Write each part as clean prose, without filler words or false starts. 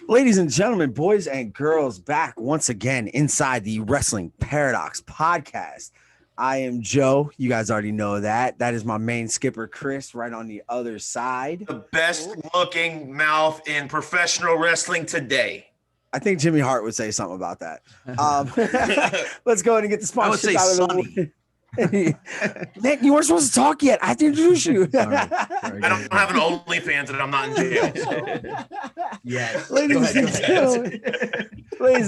Ladies and gentlemen, boys and girls, back once again inside the Wrestling Paradox podcast. I am Joe. You guys already know that. That is my main skipper, Chris, right on the other side. The best looking mouth in professional wrestling today. I think Jimmy Hart would say something about that. Let's go ahead and get the sponsorship out of the way. Nick, you weren't supposed to talk yet. I have to introduce you. Sorry, I don't have an OnlyFans and I'm not in jail. So. Yes. Ladies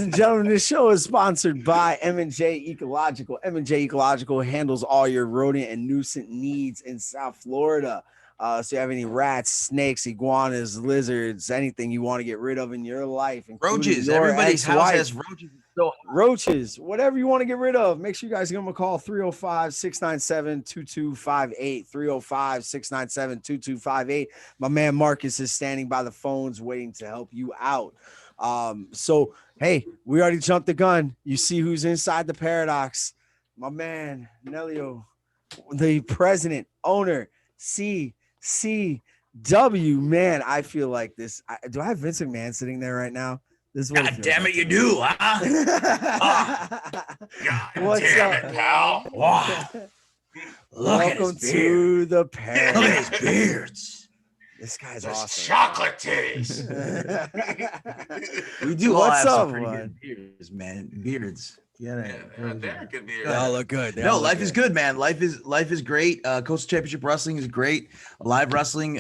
and gentlemen, this show is sponsored by M&J Ecological. M&J Ecological handles all your rodent and nuisance needs in South Florida. So you have any rats, snakes, iguanas, lizards, anything you want to get rid of in your life. Roaches. Everybody's house has roaches. Roaches, whatever you want to get rid of, make sure you guys give them a call. 305-697-2258. 305-697-2258. My man Marcus is standing by the phones waiting to help you out. So hey, we already jumped the gun. You see who's inside the Paradox. My man Nelio, the president, owner, CCW. Man, I feel like this. Do I have Vince McMahon sitting there right now? This God damn it, you do, huh? God What's damn up, it, pal. Wow. Welcome to the Paradox. Look at his beards. This guy's Just awesome. chocolate titties. We do all What's have some up, pretty man? good beards, man. Beards. Yeah, They're good beer. They all look good. They No, all look life is good, man. Life is great. Coastal Championship Wrestling is great. Live wrestling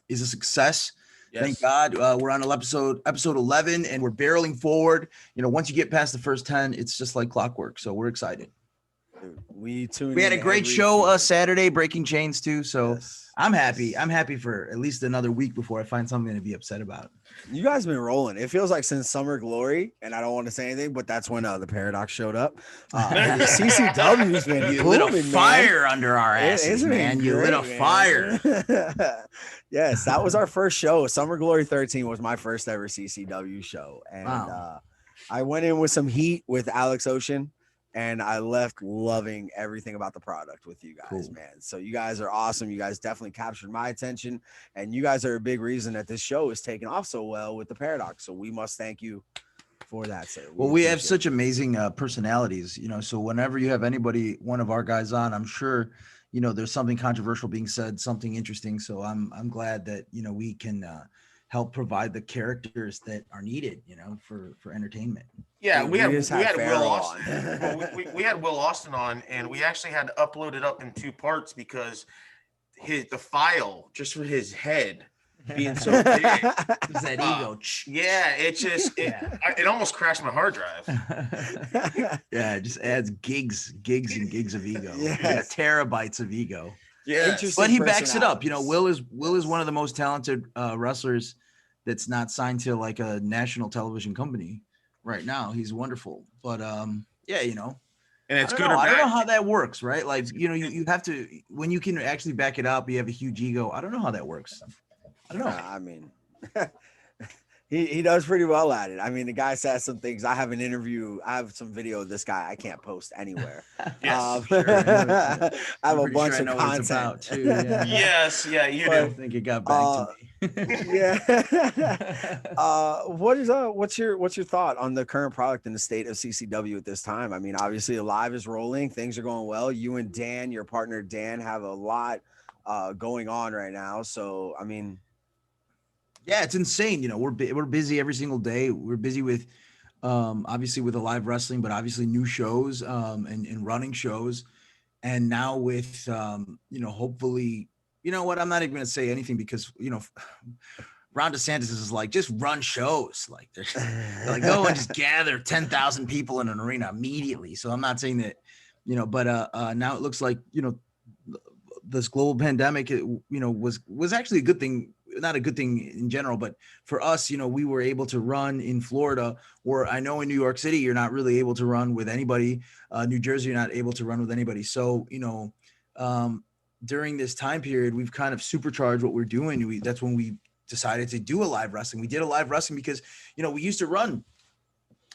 is a success. Yes. Thank God. We're on episode 11, and we're barreling forward. You know, once you get past the first 10, it's just like clockwork. So we're excited. We had a great show Saturday, Breaking Chains too. So Yes. I'm happy. I'm happy for at least another week before I find something to be upset about. You guys been rolling. It feels like since Summer Glory, and I don't want to say anything, but that's when the Paradox showed up. CCW's been You lit a booming, fire under our asses, Isn't it man. You lit a great, fire. Yes, that was our first show. Summer Glory 13 was my first ever CCW show. And Wow. I went in with some heat with Alex Ocean, and I left loving everything about the product with you guys, Cool. man. So you guys are awesome. You guys definitely captured my attention, and you guys are a big reason that this show is taking off so well with the Paradox. So we must thank you for that, sir. Well, we have appreciate such amazing personalities, you know, so whenever you have anybody, one of our guys on, I'm sure, you know, there's something controversial being said, something interesting. So I'm glad that, you know, we can help provide the characters that are needed, you know, for entertainment. Yeah, Dude, we had just had Will Pharaoh Austin. on. Well, we had Will Austin on, and we actually had to upload it up in 2 parts because the file just for his head being so big. It's that ego. Yeah, it almost crashed my hard drive. Yeah, it just adds gigs and gigs of ego. Yes. Yeah, terabytes of ego. Yeah, Interesting But he backs it up. You know, personalities. Will is one of the most talented wrestlers that's not signed to like a national television company right now. He's wonderful. But yeah, you know, and it's I good don't know. or I don't know bad. how that works, right? Like, you know, you have to, when you can actually back it up, you have a huge ego. I don't know how that works. I don't know. I mean, he does pretty well at it. I mean, the guy says some things. I have an interview. I have some video of this guy I can't post anywhere. Yes, sure. I have a Pretty bunch sure I of know what it's content about, too. Yeah. Yes, yeah, you I do. think it got back to me. Yeah. What's your thought on the current product and the state of CCW at this time? I mean, obviously, Alive is rolling. Things are going well. You and Dan, your partner Dan, have a lot going on right now. So, I mean, Yeah, it's insane. You know, we're busy every single day. We're busy with obviously with the live wrestling, but obviously new shows and running shows. And now with you know, hopefully, you know what, I'm not even gonna say anything because, you know, Ron DeSantis is like, just run shows. Like they're like, go and just gather 10,000 people in an arena immediately. So I'm not saying that, you know, but now it looks like, you know, this global pandemic, you know, was actually a good thing. Not a good thing in general, but for us, you know, we were able to run in Florida, where I know in New York City, you're not really able to run with anybody. New Jersey, you're not able to run with anybody. So, you know, during this time period, we've kind of supercharged what we're doing. That's when we decided to do a live wrestling. We did a live wrestling because, you know, we used to run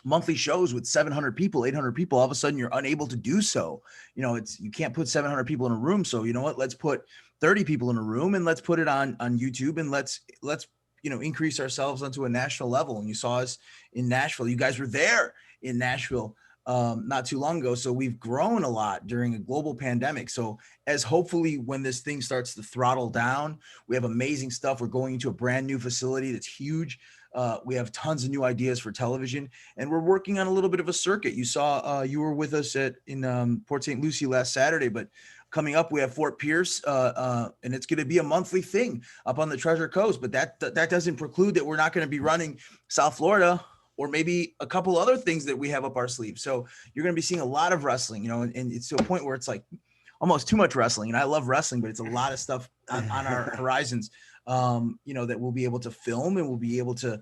monthly shows with 700 people, 800 people. All of a sudden you're unable to do so. You know, you can't put 700 people in a room. So you know what, let's put 30 people in a room and let's put it on YouTube and let's increase ourselves onto a national level. And you saw us in Nashville. You guys were there in Nashville not too long ago. So we've grown a lot during a global pandemic. So as hopefully when this thing starts to throttle down, we have amazing stuff. We're going into a brand new facility that's huge. We have tons of new ideas for television, and we're working on a little bit of a circuit. You saw, you were with us in Port St. Lucie last Saturday, but coming up, we have Fort Pierce, and it's going to be a monthly thing up on the Treasure Coast. But that doesn't preclude that we're not going to be running South Florida or maybe a couple other things that we have up our sleeve. So you're going to be seeing a lot of wrestling, and it's to a point where it's like almost too much wrestling. And I love wrestling, but it's a lot of stuff on our horizons, that we'll be able to film, and we'll be able to,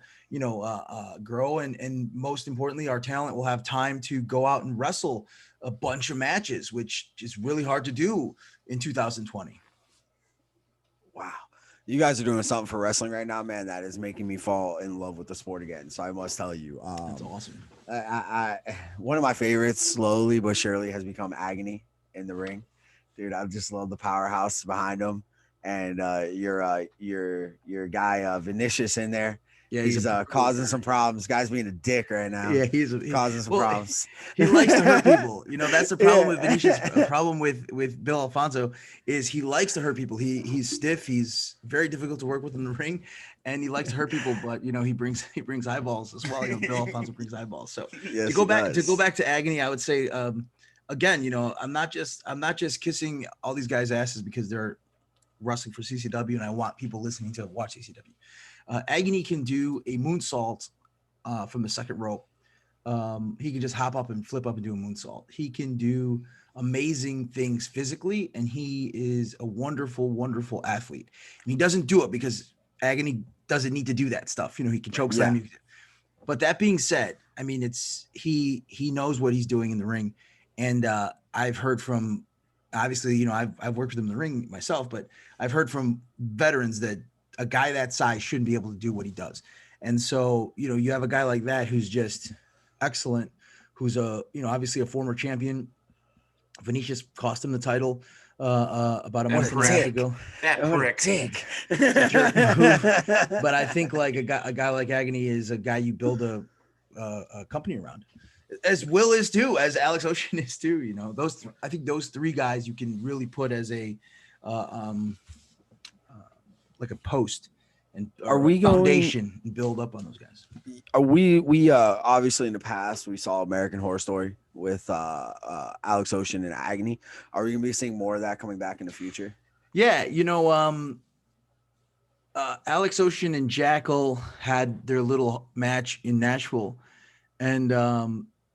grow. And most importantly, our talent will have time to go out and wrestle a bunch of matches, which is really hard to do in 2020. Wow. You guys are doing something for wrestling right now, man. That is making me fall in love with the sport again. So I must tell you, That's awesome. I one of my favorites, slowly but surely, has become Agony in the ring. Dude, I just love the powerhouse behind him, and your guy Vinicius in there. Yeah, he's causing some problems. Guy's being a dick right now. Yeah, he's causing some problems. He likes to hurt people. That's the problem with Vinicius. The problem with Bill Alfonso is he likes to hurt people. He's stiff. He's very difficult to work with in the ring, and he likes to hurt people. But he brings eyeballs as well. Bill Alfonso brings eyeballs. So yes, to go back to Agony, I would say again, I'm not just kissing all these guys' asses because they're wrestling for CCW, and I want people listening to watch CCW. Agony can do a moonsault from the second rope. He can just hop up and flip up and do a moonsault. He can do amazing things physically, and he is a wonderful, wonderful athlete. And he doesn't do it because Agony doesn't need to do that stuff. He can choke slam you. But that being said, I mean, he knows what he's doing in the ring. And I've heard from, obviously, I've worked with him in the ring myself, but I've heard from veterans that a guy that size shouldn't be able to do what he does. And so, you have a guy like that who's just excellent, who's obviously a former champion. Vinicius cost him the title about a month and a half ago. That prick. But I think like a guy like Agony is a guy you build a company around, as Will is too, as Alex Ocean is too. I think those three guys you can really put as a like a post and foundation and build up on those guys. Are we obviously in the past we saw American Horror Story with Alex Ocean and Agony. Are we gonna be seeing more of that coming back in the future? Yeah, Alex Ocean and Jackal had their little match in Nashville, and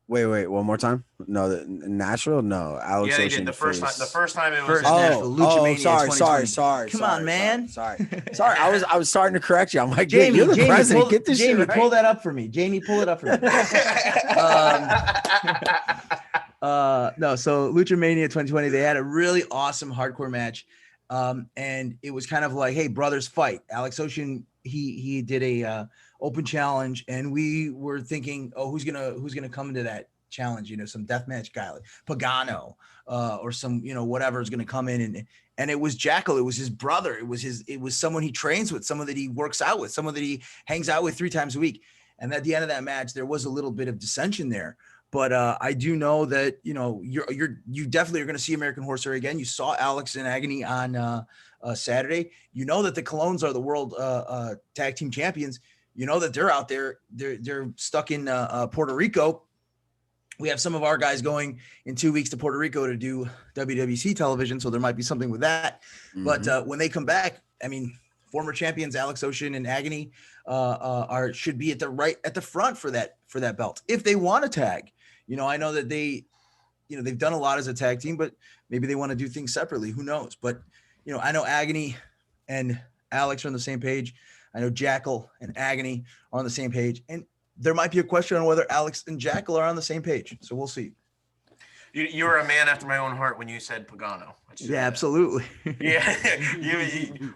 Wait, one more time. No, Nashville. No, Alex Ocean. The first time it was. Sorry. Come on, man. Sorry. I was starting to correct you. I'm like, Jamie, you're the president. Get this shit right. Pull that up for me. Jamie, pull it up for me. No, so Lucha Mania 2020, they had a really awesome hardcore match, and it was kind of like, hey, brothers fight. Alex Ocean, he did a open challenge, and we were thinking, oh, who's gonna come into that challenge? Some deathmatch guy like Pagano, or some whatever is gonna come in, and it was Jackal. It was his brother. It was someone he trains with, someone that he works out with, someone that he hangs out with 3 times a week. And at the end of that match, there was a little bit of dissension there. But I do know that you definitely are going to see American Horror Story again. You saw Alex and Agony on Saturday. You know that the Colognes are the world tag team champions. You know that they're out there. They're stuck in Puerto Rico. We have some of our guys going in 2 weeks to Puerto Rico to do WWC television, so there might be something with that. Mm-hmm. But when they come back, I mean, former champions Alex Ocean and Agony should be at the front for that belt if they want to tag. I know that they've done a lot as a tag team, but maybe they want to do things separately. Who knows? But I know Agony and Alex are on the same page. I know Jackal and Agony are on the same page, and there might be a question on whether Alex and Jackal are on the same page. So we'll see. You were a man after my own heart when you said Pagano. Yeah, absolutely. Yeah,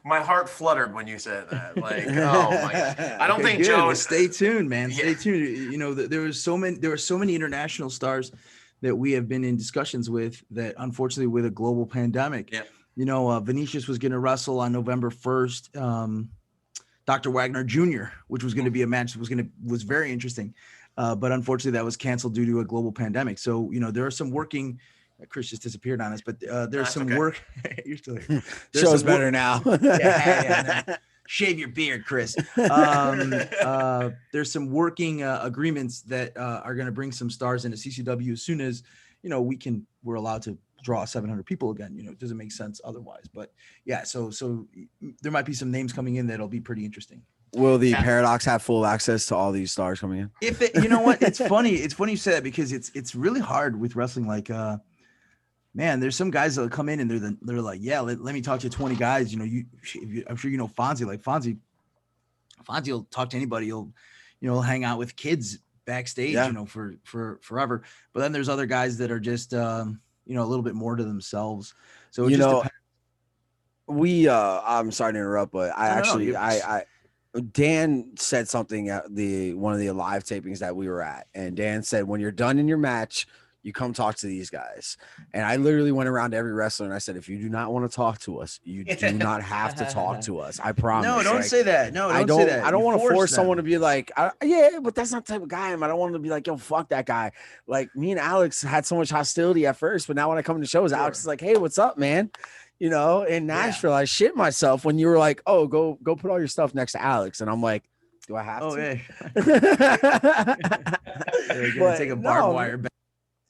my heart fluttered when you said that. Like, oh my God. I don't think Joe. Well, stay tuned, man. Stay tuned. There were so many international stars that we have been in discussions with that, unfortunately, with a global pandemic. Yeah. Vinicius was going to wrestle on November 1st. Dr. Wagner Jr., which was going to be a match that was very interesting. But unfortunately that was canceled due to a global pandemic. So, there are some working, Chris just disappeared on us, but there's some work. You're still here. Show's better now. Yeah. Shave your beard, Chris. There's some working agreements that are going to bring some stars into CCW as soon as, we're allowed to draw 700 people again. It doesn't make sense otherwise, but yeah, so there might be some names coming in that'll be pretty interesting. Will the Paradox have full access to all these stars coming in? If you know what, it's funny you say that, because it's really hard with wrestling. Like, man, there's some guys that come in and they're like, yeah, let me talk to 20 guys. I'm sure Fonzie. Like Fonzie will talk to anybody. He'll hang out with kids backstage, for forever. But then there's other guys that are just a little bit more to themselves. So it just depends. I'm sorry to interrupt, but I Dan said something at one of the live tapings that we were at, and Dan said, when you're done in your match, you come talk to these guys. And I literally went around to every wrestler and I said, if you do not want to talk to us, you do not have to talk to us. I promise. No, don't say that. No, I don't say that. I don't want to force someone to be like, yeah, but that's not the type of guy I am. I don't want to be like, yo, fuck that guy. Like, me and Alex had so much hostility at first, but now when I come to shows, Alex is like, hey, what's up, man? In Nashville, I shit myself when you were like, oh, go put all your stuff next to Alex. And I'm like, do I have to? You're gonna take a barbed wire back.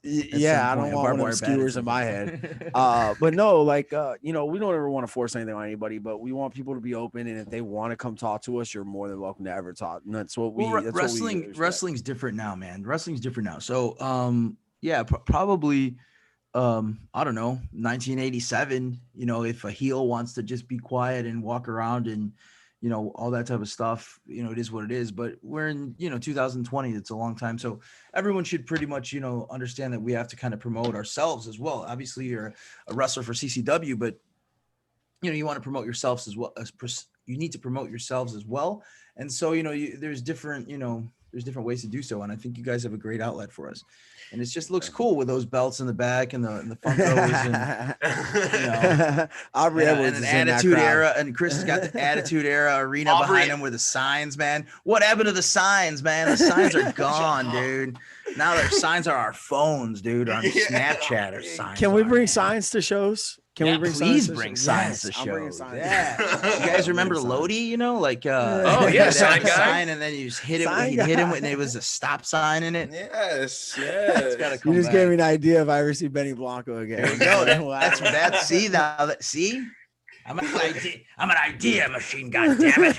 Yeah, I don't want one of skewers in my head. But no, like, we don't ever want to force anything on anybody, but we want people to be open. And if they want to come talk to us, you're more than welcome to ever talk. And that's what wrestling's different now, man. Wrestling's different now. So, probably, I don't know, 1987, if a heel wants to just be quiet and walk around and, all that type of stuff, it is what it is. But we're in, 2020. It's a long time. So everyone should pretty much, understand that we have to kind of promote ourselves as well. Obviously, you're a wrestler for CCW, but, you want to promote yourselves as well. You need to promote yourselves as well. And so, there's different ways to do so. And I think you guys have a great outlet for us. And it just looks cool with those belts in the back and the Funkos and Aubrey Edwards and is an Attitude in that Era, and Chris has got the Attitude Era arena behind him with the signs, man. What happened to the signs, man? The signs are gone, dude. Now their signs are our phones, dude. On Snapchat or signs. Can we bring signs to shows? Can we bring signs to shows? Yeah. You guys remember Lodi? sign guy. Sign, and then you just hit it. Hit him, and it was a stop sign in it. Yes. You just gave me an idea if I ever see Benny Blanco again. No, that's see now that see. I'm an idea machine. God damn it!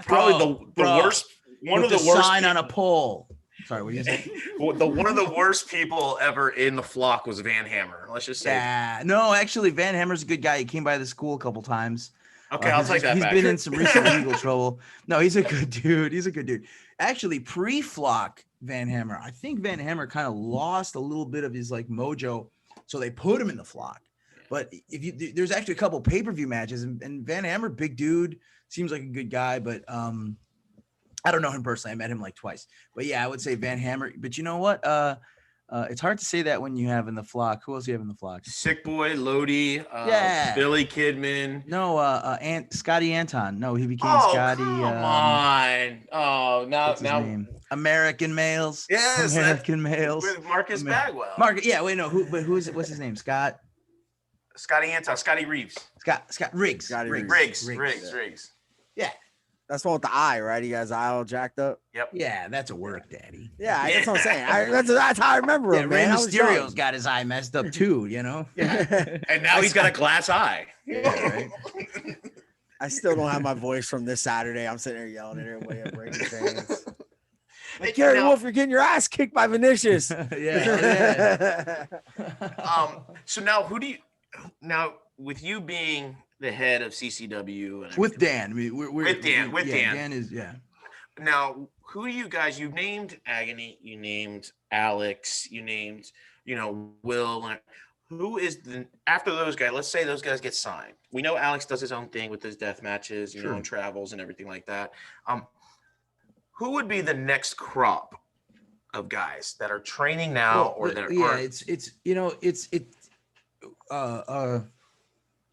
Probably the worst. One of the worst sign on a pole. Sorry, what you saying? One of the worst people ever in the flock was Van Hammer. Let's just say. Yeah, no, actually, Van Hammer's a good guy. He came by the school a couple times. Okay, I'll take that He's back. been in some recent legal trouble. No, he's a good dude. Actually, pre-flock Van Hammer, I think Van Hammer kind of lost a little bit of his like mojo, so they put him in the flock. But there's actually a couple pay-per-view matches, and Van Hammer, big dude, seems like a good guy, but I don't know him personally. I met him like twice, but yeah, I would say Van Hammer. But you know what? It's hard to say that when you have in the flock. Who else do you have in the flock? Sick Boy, Lodi, Billy Kidman. No, Scotty Anton. No, he became Scotty. Come on. Oh, now name? American Males. Yes, American Males with Marcus Bagwell. Yeah, wait, no. What's his name? Scotty Anton. Scotty Reeves. Scott Riggs. Riggs. Yeah. That's one with the eye, right? You guys eye all jacked up. Yep. Yeah, that's a work, Daddy. Yeah, that's what I'm saying. That's how I remember him, man. Rey Mysterio's got his eye messed up too, Yeah. And now he's got a glass eye. Yeah, right. I still don't have my voice from this Saturday. I'm sitting there yelling at everybody at Breaking Chains. Like, Gary Wolf, you're getting your ass kicked by Vinicius. Yeah. So with you being the head of CCW and with Dan, with Dan. Dan is Now, who do you guys? You named Agony, you named Alex, you named Will. Who is after those guys? Let's say those guys get signed. We know Alex does his own thing with his death matches, and travels and everything like that. Who would be the next crop of guys that are training now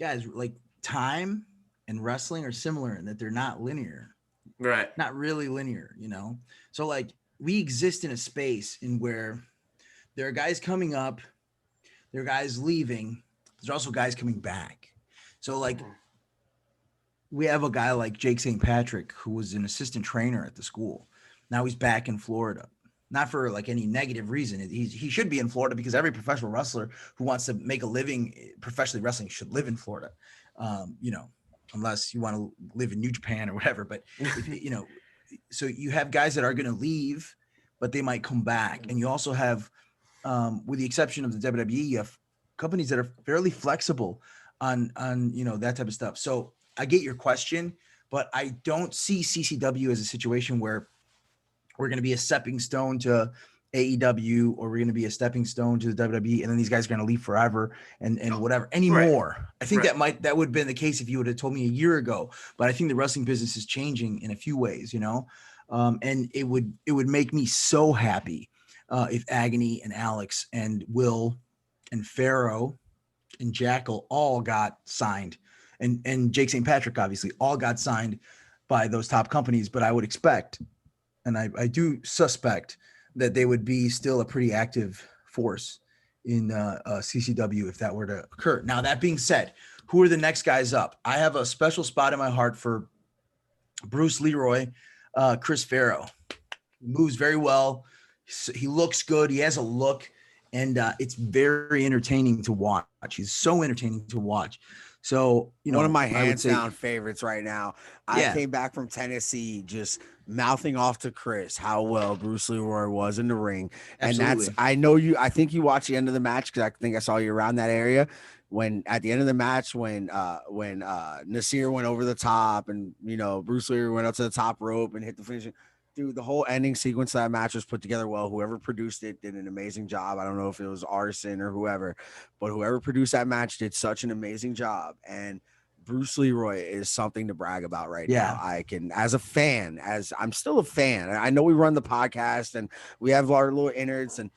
guys, like time and wrestling are similar in that they're not linear, Right. not really linear, So like we exist in a space in where there are guys coming up, there are guys leaving, there's also guys coming back. So like we have a guy like Jake St. Patrick who was an assistant trainer at the school. Now he's back in Florida. Not for like any negative reason. He should be in Florida because every professional wrestler who wants to make a living professionally wrestling should live in Florida. Unless you want to live in New Japan or whatever. But so you have guys that are going to leave, but they might come back. And you also have, with the exception of the WWE, you have companies that are fairly flexible on that type of stuff. So I get your question, but I don't see CCW as a situation where we're going to be a stepping stone to AEW, or we're going to be a stepping stone to the WWE, and then these guys are going to leave forever and whatever anymore. Right. I think that would have been the case if you would have told me a year ago, but I think the wrestling business is changing in a few ways, and it would make me so happy if Agony and Alex and Will and Pharaoh and Jackal all got signed, and Jake St. Patrick obviously all got signed by those top companies. But I would expect, and I do suspect, that they would be still a pretty active force in CCW if that were to occur. Now, that being said, who are the next guys up? I have a special spot in my heart for Bruce Leroy, Chris Farrow. He moves very well. He looks good. He has a look, and it's very entertaining to watch. He's so entertaining to watch. So, one of my hands down favorites right now. I came back from Tennessee just mouthing off to Chris how well Bruce Leroy was in the ring. Absolutely. And I think you watched the end of the match because I think I saw you around that area when at the end of the match, when Nasir went over the top and, Bruce Leroy went up to the top rope and hit the finishing. Dude, the whole ending sequence of that match was put together well. Whoever produced it did an amazing job. I don't know if it was Arson or whoever, but whoever produced that match did such an amazing job. And Bruce Leroy is something to brag about right now. I can, as a fan, as I'm still a fan. I know we run the podcast and we have our little innards, and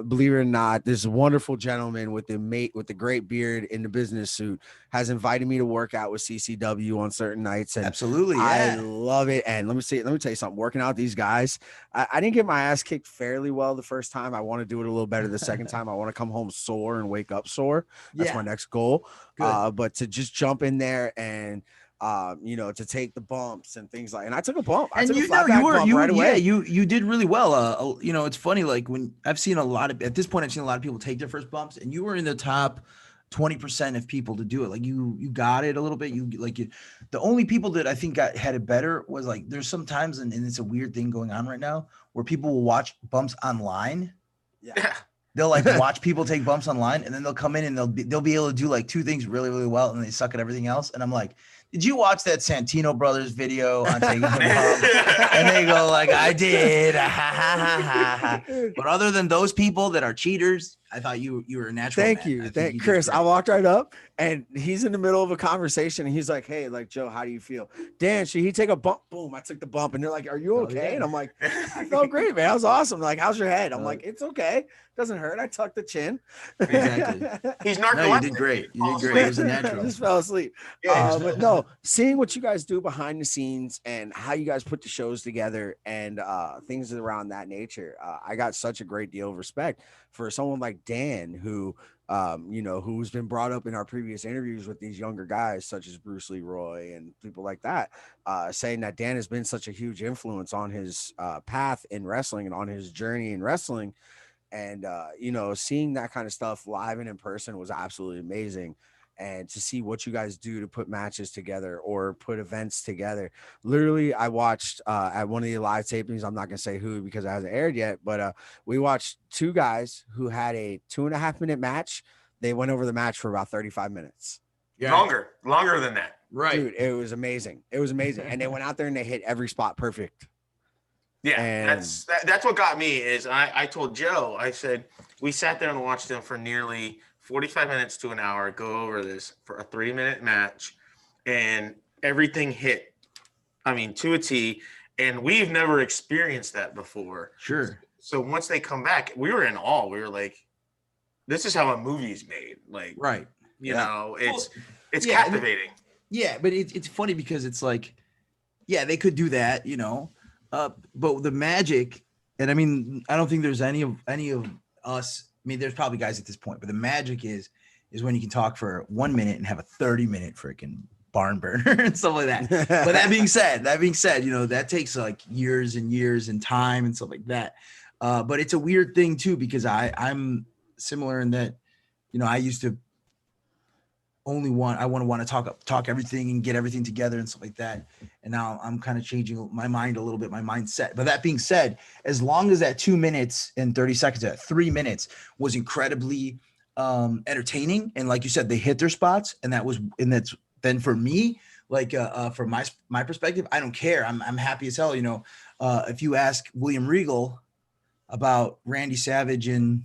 believe it or not, this wonderful gentleman with the great beard in the business suit has invited me to work out with CCW on certain nights. And absolutely, I love it. And let me tell you something. Working out with these guys, I didn't get my ass kicked fairly well the first time. I want to do it a little better the second time. I want to come home sore and wake up sore. That's my next goal. But to just jump in there and to take the bumps and things like, and I took a bump. I took a flat back bump right away. Yeah, you did really well. It's funny, like when I've seen at this point, I've seen a lot of people take their first bumps, and you were in the top 20% of people to do it. Like you got it a little bit. The only people that I think had it better was like, there's some times, and it's a weird thing going on right now where people will watch bumps online. Yeah. They'll like watch people take bumps online, and then they'll come in and they'll be able to do like two things really, really well, and they suck at everything else. And I'm like, did you watch that Santino Brothers video on taking the bump? And they go like, I did. But other than those people that are cheaters, I thought you were a natural. Thank you. Chris. I walked right up and he's in the middle of a conversation and he's like, hey, like, Joe, how do you feel? Dan, should he take a bump? Boom. I took the bump. And they're like, are you okay? And I'm like, I felt great, man. That was awesome. Like, how's your head? I'm like, it's okay. Doesn't hurt. I tucked the chin. Exactly. He's narcoleptic. No, you did great. You did great. It was a natural. I just fell asleep. But no, seeing what you guys do behind the scenes and how you guys put the shows together and things around that nature, I got such a great deal of respect for someone like Dan, who, who's been brought up in our previous interviews with these younger guys, such as Bruce Leroy and people like that, saying that Dan has been such a huge influence on his path in wrestling and on his journey in wrestling. And, seeing that kind of stuff live and in person was absolutely amazing. And to see what you guys do to put matches together or put events together. Literally, I watched at one of the live tapings, I'm not going to say who because it hasn't aired yet, but we watched two guys who had a 2.5-minute match. They went over the match for about 35 minutes. Yeah. Longer than that. Right. Dude, it was amazing. It was amazing. And they went out there and they hit every spot perfect. Yeah, and that's what got me is I told Joe, I said, we sat there and watched them for nearly 45 minutes to an hour, go over this for a 3-minute match, and everything hit, to a T, and we've never experienced that before. Sure. So once they come back, we were in awe. We were like, this is how a movie's made. Like, right. it's captivating. Yeah, but it's funny because it's like, yeah, they could do that, but the magic, and I mean, I don't think there's any of us. I mean, there's probably guys at this point, but the magic is when you can talk for 1 minute and have a 30-minute freaking barn burner and stuff like that. But that being said, that takes like years and years and time and stuff like that. But it's a weird thing too, because I'm similar in that, I used to I want to talk everything and get everything together and stuff like that. And now I'm kind of changing my mind a little bit, my mindset. But that being said, as long as that 2 minutes and 30 seconds, that 3 minutes was incredibly entertaining, and like you said, they hit their spots, and that's then for me, like from my perspective, I don't care. I'm happy as hell. If you ask William Regal about Randy Savage and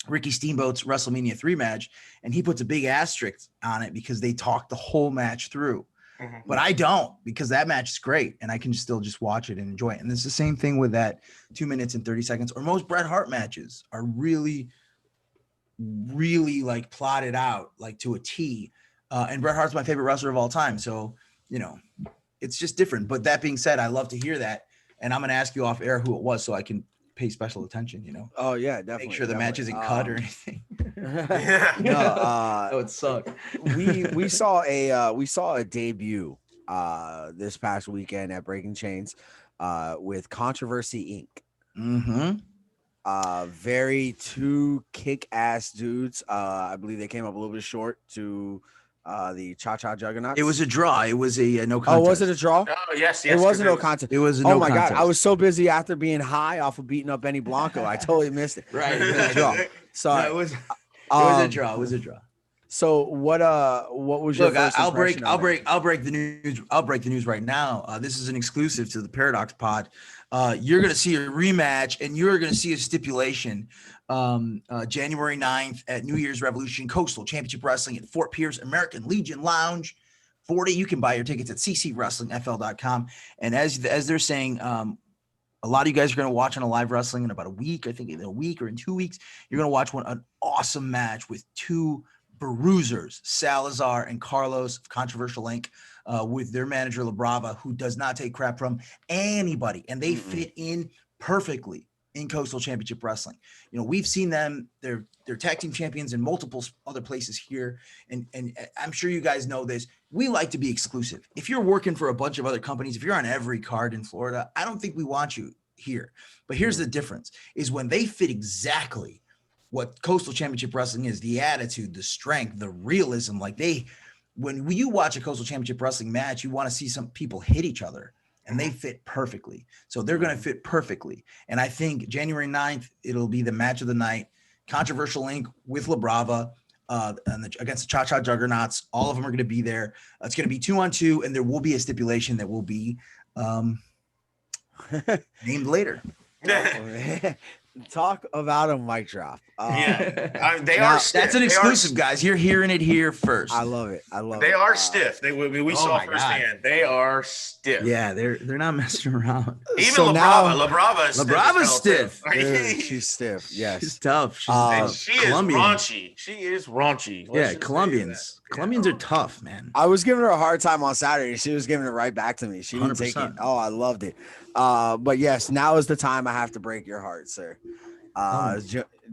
Ricky Steamboat's WrestleMania 3 match, and he puts a big asterisk on it because they talked the whole match through. Mhm. But I don't, because that match is great and I can still just watch it and enjoy it. And it's the same thing with that 2 minutes and 30 seconds, or most Bret Hart matches are really, really like plotted out like to a T. And Bret Hart's my favorite wrestler of all time. So, it's just different. But that being said, I love to hear that. And I'm going to ask you off air who it was so I can pay special attention, Oh yeah, definitely. make sure the match isn't cut or anything. Yeah. No, That would suck. we saw a debut this past weekend at Breaking Chains with Controversy Inc. Mm-hmm. Very two kick-ass dudes. I believe they came up a little bit short to the Cha-Cha Juggernauts. It was a draw. It was a no contest. Oh, was it a draw? Oh yes, It wasn't no because contest. It was a Oh no my contest. god, I was so busy after being high off of beating up Benny Blanco. I totally missed it. Right. It was a draw. No, Sorry. it was a Um, draw. It was a draw. So what was your Look, first I'll break impression the news. I'll break the news right now. This is an exclusive to the Paradox Pod. You're gonna see a rematch, and you're gonna see a stipulation. January 9th at New Year's Revolution Coastal Championship Wrestling at Fort Pierce American Legion Lounge. 40. You can buy your tickets at ccwrestlingfl.com. And as they're saying, a lot of you guys are going to watch on a live wrestling in about a week. I think in a week or in 2 weeks, you're going to watch an awesome match with two bruisers, Salazar and Carlos of Controversial Inc., with their manager LaBrava, who does not take crap from anybody, and they fit in perfectly in Coastal Championship Wrestling. We've seen them; they're tag team champions in multiple other places here, and I'm sure you guys know this. We like to be exclusive. If you're working for a bunch of other companies, if you're on every card in Florida, I don't think we want you here. But here's the difference: is when they fit exactly what Coastal Championship Wrestling is, the attitude, the strength, the realism. When you watch a Coastal Championship Wrestling match, you want to see some people hit each other, and they fit perfectly. So they're going to fit perfectly. And I think January 9th, it'll be the match of the night. Controversial Inc. with LaBrava against the Cha-Cha Juggernauts. All of them are going to be there. It's going to be 2-on-2, and there will be a stipulation that will be named later. Talk about a mic drop. Yeah, they now, are stiff. That's an exclusive, guys. You're hearing it here first. I love it. They are stiff. We saw my God. firsthand. They are stiff. Yeah, they're not messing around. Even So LaBrava is LaBrava's stiff. Dude, she's stiff. Yes. She's tough. She's And tough. she is Colombian. raunchy. She is raunchy. Yeah, Let's just Colombians. say that. Colombians are tough, man. I was giving her a hard time on Saturday. She was giving it right back to me. She didn't take it. 100%. Oh, I loved it. But yes, now is the time I have to break your heart, sir.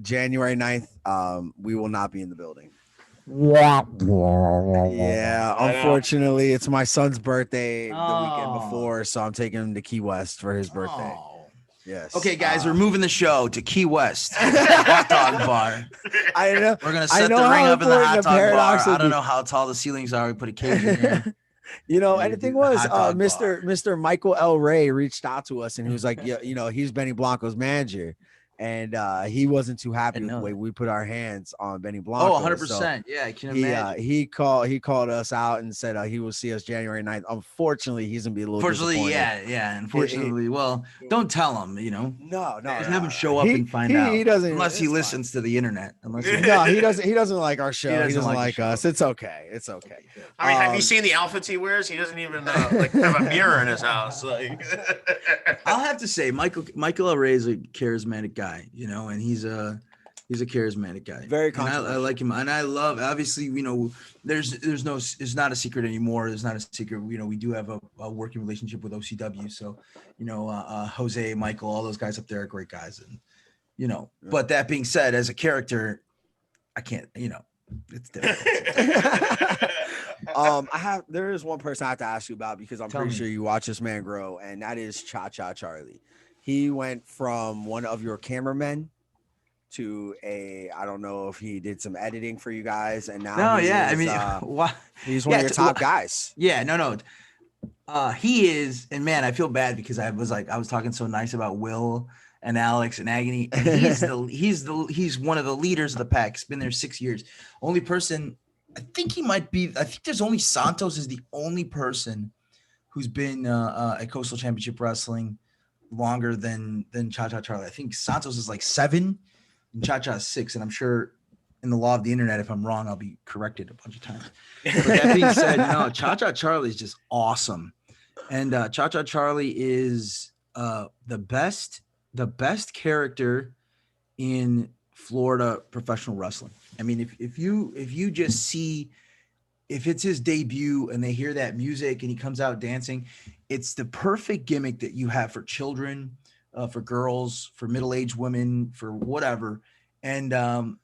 January 9th, we will not be in the building. Yeah, unfortunately, it's my son's birthday the weekend before, so I'm taking him to Key West for his birthday. Oh. Yes. Okay, guys, we're moving the show to Key West hot dog bar. I know. We're gonna I set the know ring how up in the hot important the dog bar. Paradox I would don't be. know how tall the ceilings are. We put a cage in here. And the thing was, hot dog Mr. Michael L. Ray reached out to us and he was like, yeah, he's Benny Blanco's manager. And he wasn't too happy with the way we put our hands on Benny Blanco. Oh, 100%. Yeah, I can imagine. He called us out and said he will see us January 9th. Unfortunately, he's gonna be a little disappointed. Yeah. Unfortunately, well, don't tell him. No. Just have him show up and find out. He doesn't, unless he listens to the internet. Unless he no, he doesn't. He doesn't like our show. He doesn't like like the us. show. It's okay. It's okay. I mean, have you seen the outfits he wears? He doesn't even have a mirror in his house. Like, I'll have to say, Michael L. Ray is a charismatic guy, and he's He's a charismatic guy. Very and I controversial. like him, and I love. Obviously, there's no, it's not a secret anymore. There's not a secret. We do have a working relationship with OCW. So, Jose, Michael, all those guys up there are great guys, and But that being said, as a character, I can't. It's difficult. There is one person I have to ask you about because I'm Tell pretty me. sure you watch this man grow, and that is Cha Cha Charlie. He went from one of your cameramen to I don't know if he did some editing for you guys, and now No, he yeah, is, I mean, he's one of your top guys. Yeah, no. He is, and man, I feel bad because I was talking so nice about Will and Alex and Agony, and he's one of the leaders of the pack. He's been there 6 years. Only person, I think he might be. I think there's only Santos is the only person who's been at Coastal Championship Wrestling longer than Cha Cha Charlie. I think Santos is like 7, and Cha Cha is 6, and I'm sure in the law of the internet, if I'm wrong, I'll be corrected a bunch of times. But that being said, Cha Cha Charlie is just awesome, and Cha Cha Charlie is the best character in Florida professional wrestling. I mean, if you just see, if it's his debut and they hear that music and he comes out dancing, it's the perfect gimmick that you have for children, for girls, for middle-aged women, for whatever. And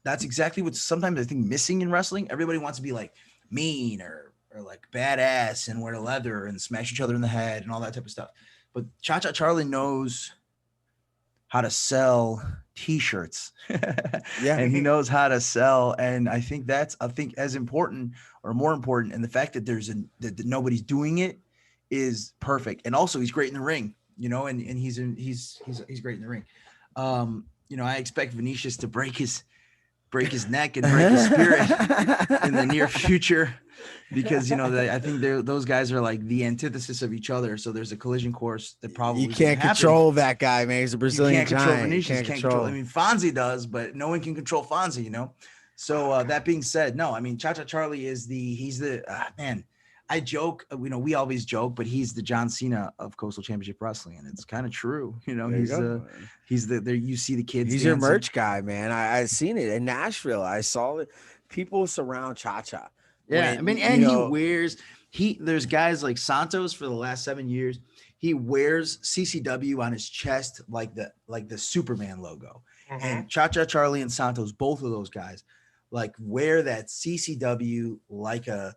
that's exactly what's sometimes I think missing in wrestling. Everybody wants to be like mean or like badass and wear leather and smash each other in the head and all that type of stuff. But Cha Cha Charlie knows how to sell t-shirts. Yeah. And he knows how to sell. And I think that's as important or more important. And the fact that that nobody's doing it is perfect. And also he's great in the ring, and he's great in the ring. I expect Vinicius to break his neck and break his spirit in the near future, because I think those guys are like the antithesis of each other. So there's a collision course that probably you can't control that guy, man. He's a Brazilian giant. Vinicius, can't control. I mean, Fonzie does, but no one can control Fonzie. So that being said, no, I mean, Cha Cha Charlie is he's the man. I joke, we always joke, but he's the John Cena of Coastal Championship Wrestling, and it's kind of true. He's there. You see the kids. He's dancing. your merch guy, man. I seen it in Nashville. I saw it. People surround Cha Cha. Yeah, I mean, and there's guys like Santos for the last 7 years. He wears CCW on his chest like the Superman logo. Mm-hmm. And Cha Cha Charlie and Santos, both of those guys, like wear that CCW like a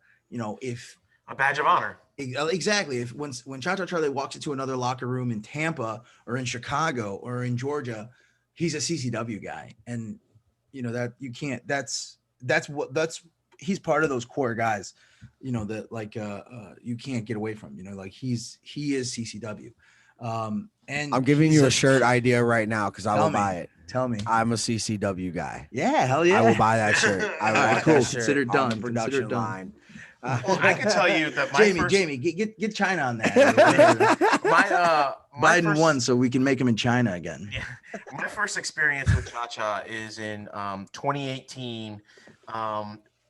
badge of honor. Exactly. If when Cha Cha Charlie walks into another locker room in Tampa or in Chicago or in Georgia, he's a CCW guy, and that you can't. That's he's part of those core guys, that like you can't get away from. Like he is CCW. And I'm giving you a shirt idea right now because I will buy it. Tell me. I'm a CCW guy. Yeah, hell yeah. I will buy that shirt. I will cool. Consider done. On the production line. Well, I can tell you that Jamie, get China on that. Biden won, so we can make him in China again. Yeah. My first experience with Cha Cha is in 2018,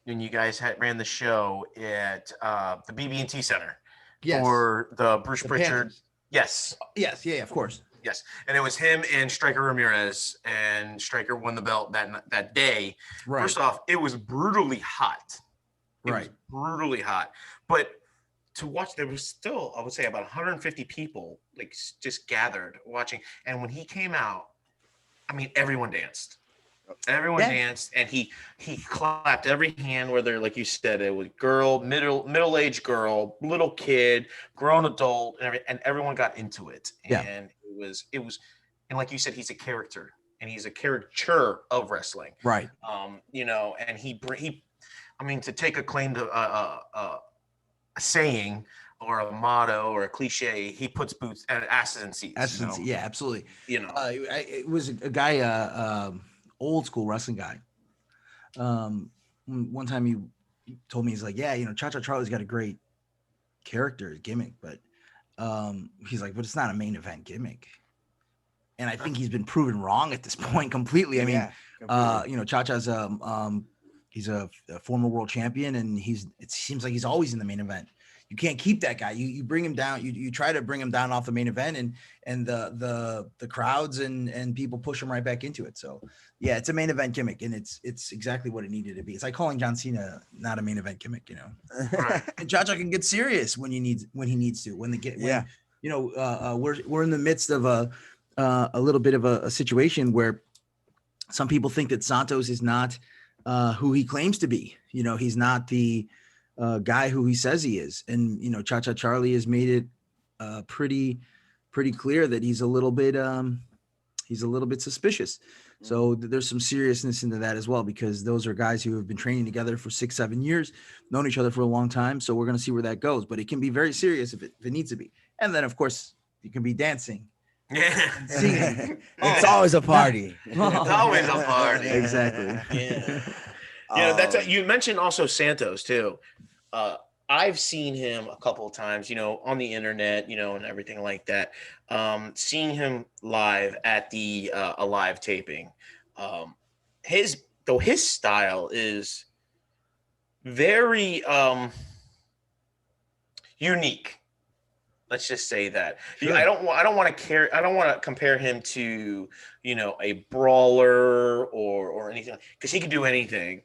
when you guys ran the show at the BB&T Center for the Bruce Pritchard. Panthers. Yes. Yes. Yeah. Of course. Yes, and it was him and Striker Ramirez, and Striker won the belt that day. Right. First off, it was brutally hot. Brutally hot. But to watch, there was still, I would say, about 150 people like just gathered watching. And when he came out, I mean, everyone danced. Everyone danced, and he clapped every hand, whether, like you said, it was girl, middle-aged girl, little kid, grown adult, and everyone got into it. And it was, and like you said, he's a character, and he's a caricature of wrestling. Right. And he I mean, to take a claim to a saying or a motto or a cliche, he puts boots and asses in seats. Yeah, absolutely. It was a guy, old school wrestling guy. One time he told me, he's like, yeah, Cha Cha Charlie's got a great character gimmick, but he's like, but it's not a main event gimmick. And I think he's been proven wrong at this point completely. I mean, Cha Cha's he's a former world champion, and it seems like he's always in the main event. you can't keep that guy. You bring him down. You try to bring him down off the main event, and the crowds and people push him right back into it. So yeah, it's a main event gimmick, and it's exactly what it needed to be. It's like calling John Cena not a main event gimmick, you know. Right. And Cha-Cha can get serious when he needs to. We're in the midst of a little bit of a situation where some people think that Santos is not who he claims to be. You know, he's not the guy who he says he is. And, you know, Cha-Cha Charlie has made it pretty clear that he's a little bit suspicious. So there's some seriousness into that as well, because those are guys who have been training together for 6-7 years, known each other for a long time. So we're going to see where that goes, but it can be very serious if it needs to be. And then of course you can be dancing. Yeah. Singing. It's always a party. It's always a party. Exactly. Yeah. That's you mentioned also Santos too. I've seen him a couple of times, you know, on the internet, you know, and everything like that. Seeing him live at the a live taping, his style is very unique. Let's just say that. Sure. I don't want to compare him to, you know, a brawler or anything, because he could do anything.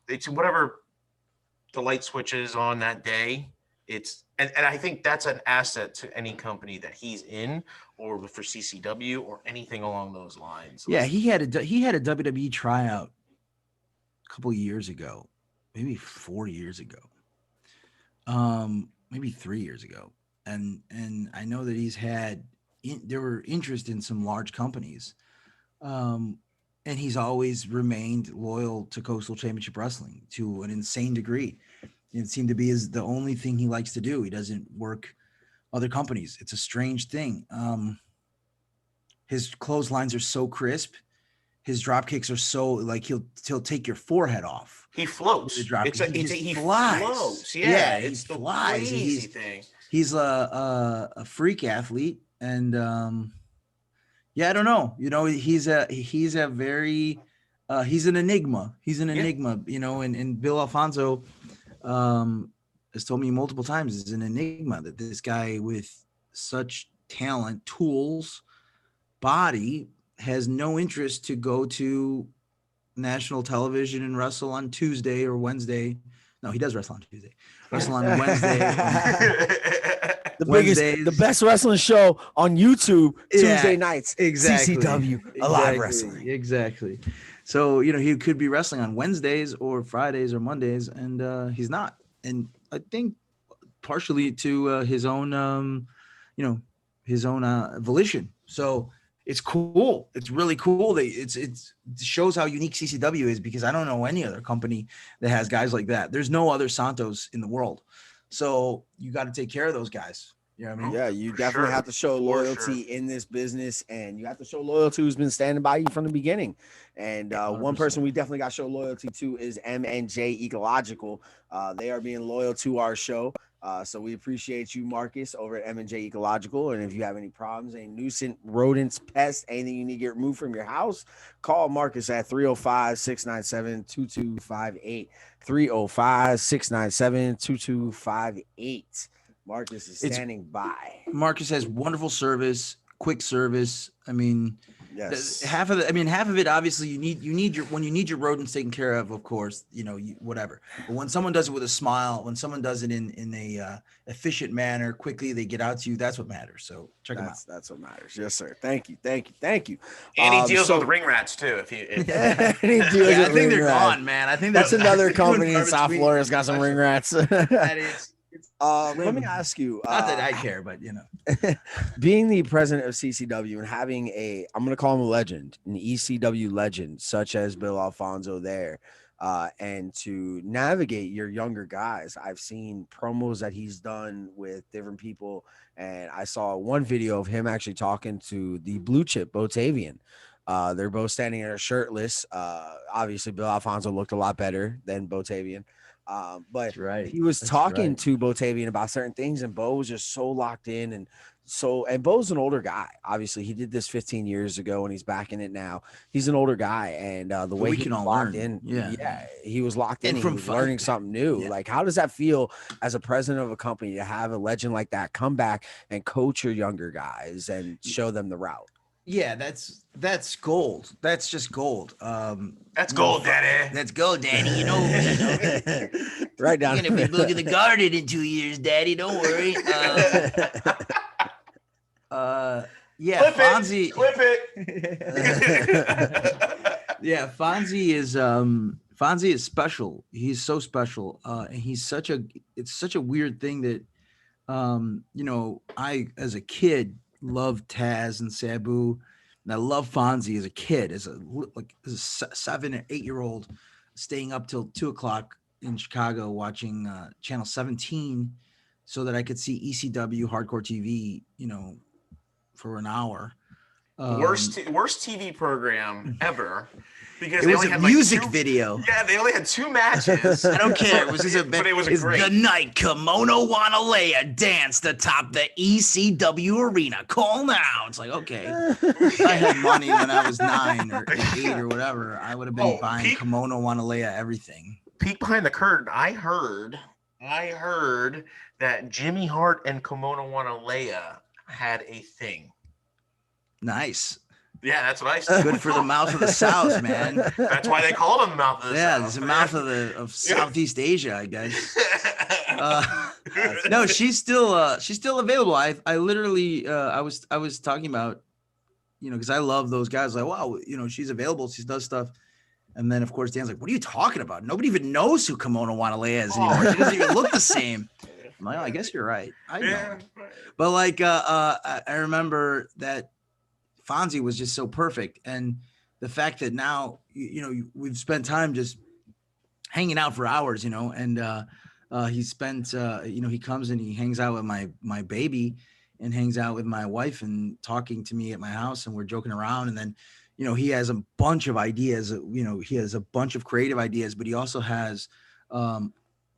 It's whatever the light switches on that day. And I think that's an asset to any company that he's in, or for CCW or anything along those lines. Yeah, he had a WWE tryout a couple of years ago, maybe 4 years ago, maybe 3 years ago, and I know that he's had there were interest in some large companies, and he's always remained loyal to Coastal Championship Wrestling to an insane degree. It seemed to be the only thing he likes to do. He doesn't work other companies. It's a strange thing. His clotheslines are so crisp. His drop kicks are so like he'll take your forehead off. He floats. He flies. flies. Yeah, he it's the flies. crazy thing. He's a freak athlete, and yeah, I don't know. You know, he's a very he's an enigma. He's an enigma. You know, and Bill Alfonso has told me multiple times is an enigma, that this guy with such talent, tools, body has no interest to go to national television and wrestle on Tuesday or Wednesday. No, he does wrestle on Tuesday. Wrestle on Wednesday. The best wrestling show on YouTube Tuesday nights. Exactly. CCW, live wrestling. Exactly. So, you know, he could be wrestling on Wednesdays or Fridays or Mondays, and he's not. And I think partially to his own, volition. So it's cool. It's really cool. It shows how unique CCW is, because I don't know any other company that has guys like that. There's no other Santos in the world. So you got to take care of those guys. You know what I mean? Yeah, you definitely have to show loyalty in this business, and you have to show loyalty who's been standing by you from the beginning. And one person we definitely got to show loyalty to is M&J Ecological. They are being loyal to our show. So we appreciate you, Marcus, over at M&J Ecological. And if you have any problems, any nuisance, rodents, pests, anything you need to get removed from your house, call Marcus at 305-697-2258. 305-697-2258. Marcus is standing by. Marcus has wonderful service, quick service. I mean, yes. Half of it, obviously, you need your rodents taken care of course, you know, whatever. But when someone does it with a smile, when someone does it in a efficient manner, quickly, they get out to you. That's what matters. So check them out. That's what matters. Yes, sir. Thank you. And he deals with ring rats too. I think they're gone, man. I think that's another company in South Florida that's got some ring rats. That is. Let me ask you. Not that I care, but you know, being the president of CCW and having I'm going to call him a legend, an ECW legend, such as Bill Alfonso there, and to navigate your younger guys. I've seen promos that he's done with different people, and I saw one video of him actually talking to the Blue Chip Botavian. They're both standing there shirtless. Obviously, Bill Alfonso looked a lot better than Botavian. But right. he was talking to Botavian about certain things, and Bo was just so locked in and So, and Bo's an older guy. Obviously, he did this 15 years ago, and he's back in it now. He's an older guy, and the way we he can was all locked learn. in, Yeah. he was locked in. And He from was learning something new. Yeah. Like, how does that feel as a president of a company to have a legend like that come back and coach your younger guys and show them the route? Yeah, that's gold. That's just gold. That's gold, Daddy. That's gold, Daddy. You know, Right down. you're gonna be looking the garden in 2 years, Daddy. Don't worry. Yeah, Clip Fonzie. it. Clip it. Yeah, Fonzie is special. He's so special. And it's such a weird thing that you know, I as a kid loved Taz and Sabu, and I love Fonzie as a kid, as a 7 or 8 year old, staying up till 2 o'clock in Chicago watching channel 17 so that I could see ECW Hardcore TV, you know, for an hour. Worst TV program ever, because It they was only a had music like video. Yeah, they only had 2 matches. I don't care. It was just but it was it's great. the night Kimono Wanalea danced atop the ECW arena. Call now. It's like, okay. If I had money when I was 9 or 8 or whatever, I would have been buying Kimono Wanalea everything. Peek behind the curtain. I heard that Jimmy Hart and Kimono Wanalea had a thing. Nice. Yeah, that's what I said. Good for the mouth of the South, man. That's why they call them the mouth of the South. Yeah, it's the mouth of Southeast Asia, I guess. No, she's still available. I literally I was talking about, you know, because I love those guys. Like, wow, you know, she's available. She does stuff. And then of course Dan's like, what are you talking about? Nobody even knows who Kimono Wanalea is anymore. She doesn't even look the same. I'm like, oh, I guess you're right. I know. But like I remember that Fonzie was just so perfect. And the fact that now, you know, we've spent time just hanging out for hours, you know, and he spent, you know, he comes and he hangs out with my baby and hangs out with my wife and talking to me at my house, and we're joking around. And then, you know, he has a bunch of ideas, you know, he has a bunch of creative ideas, but he also has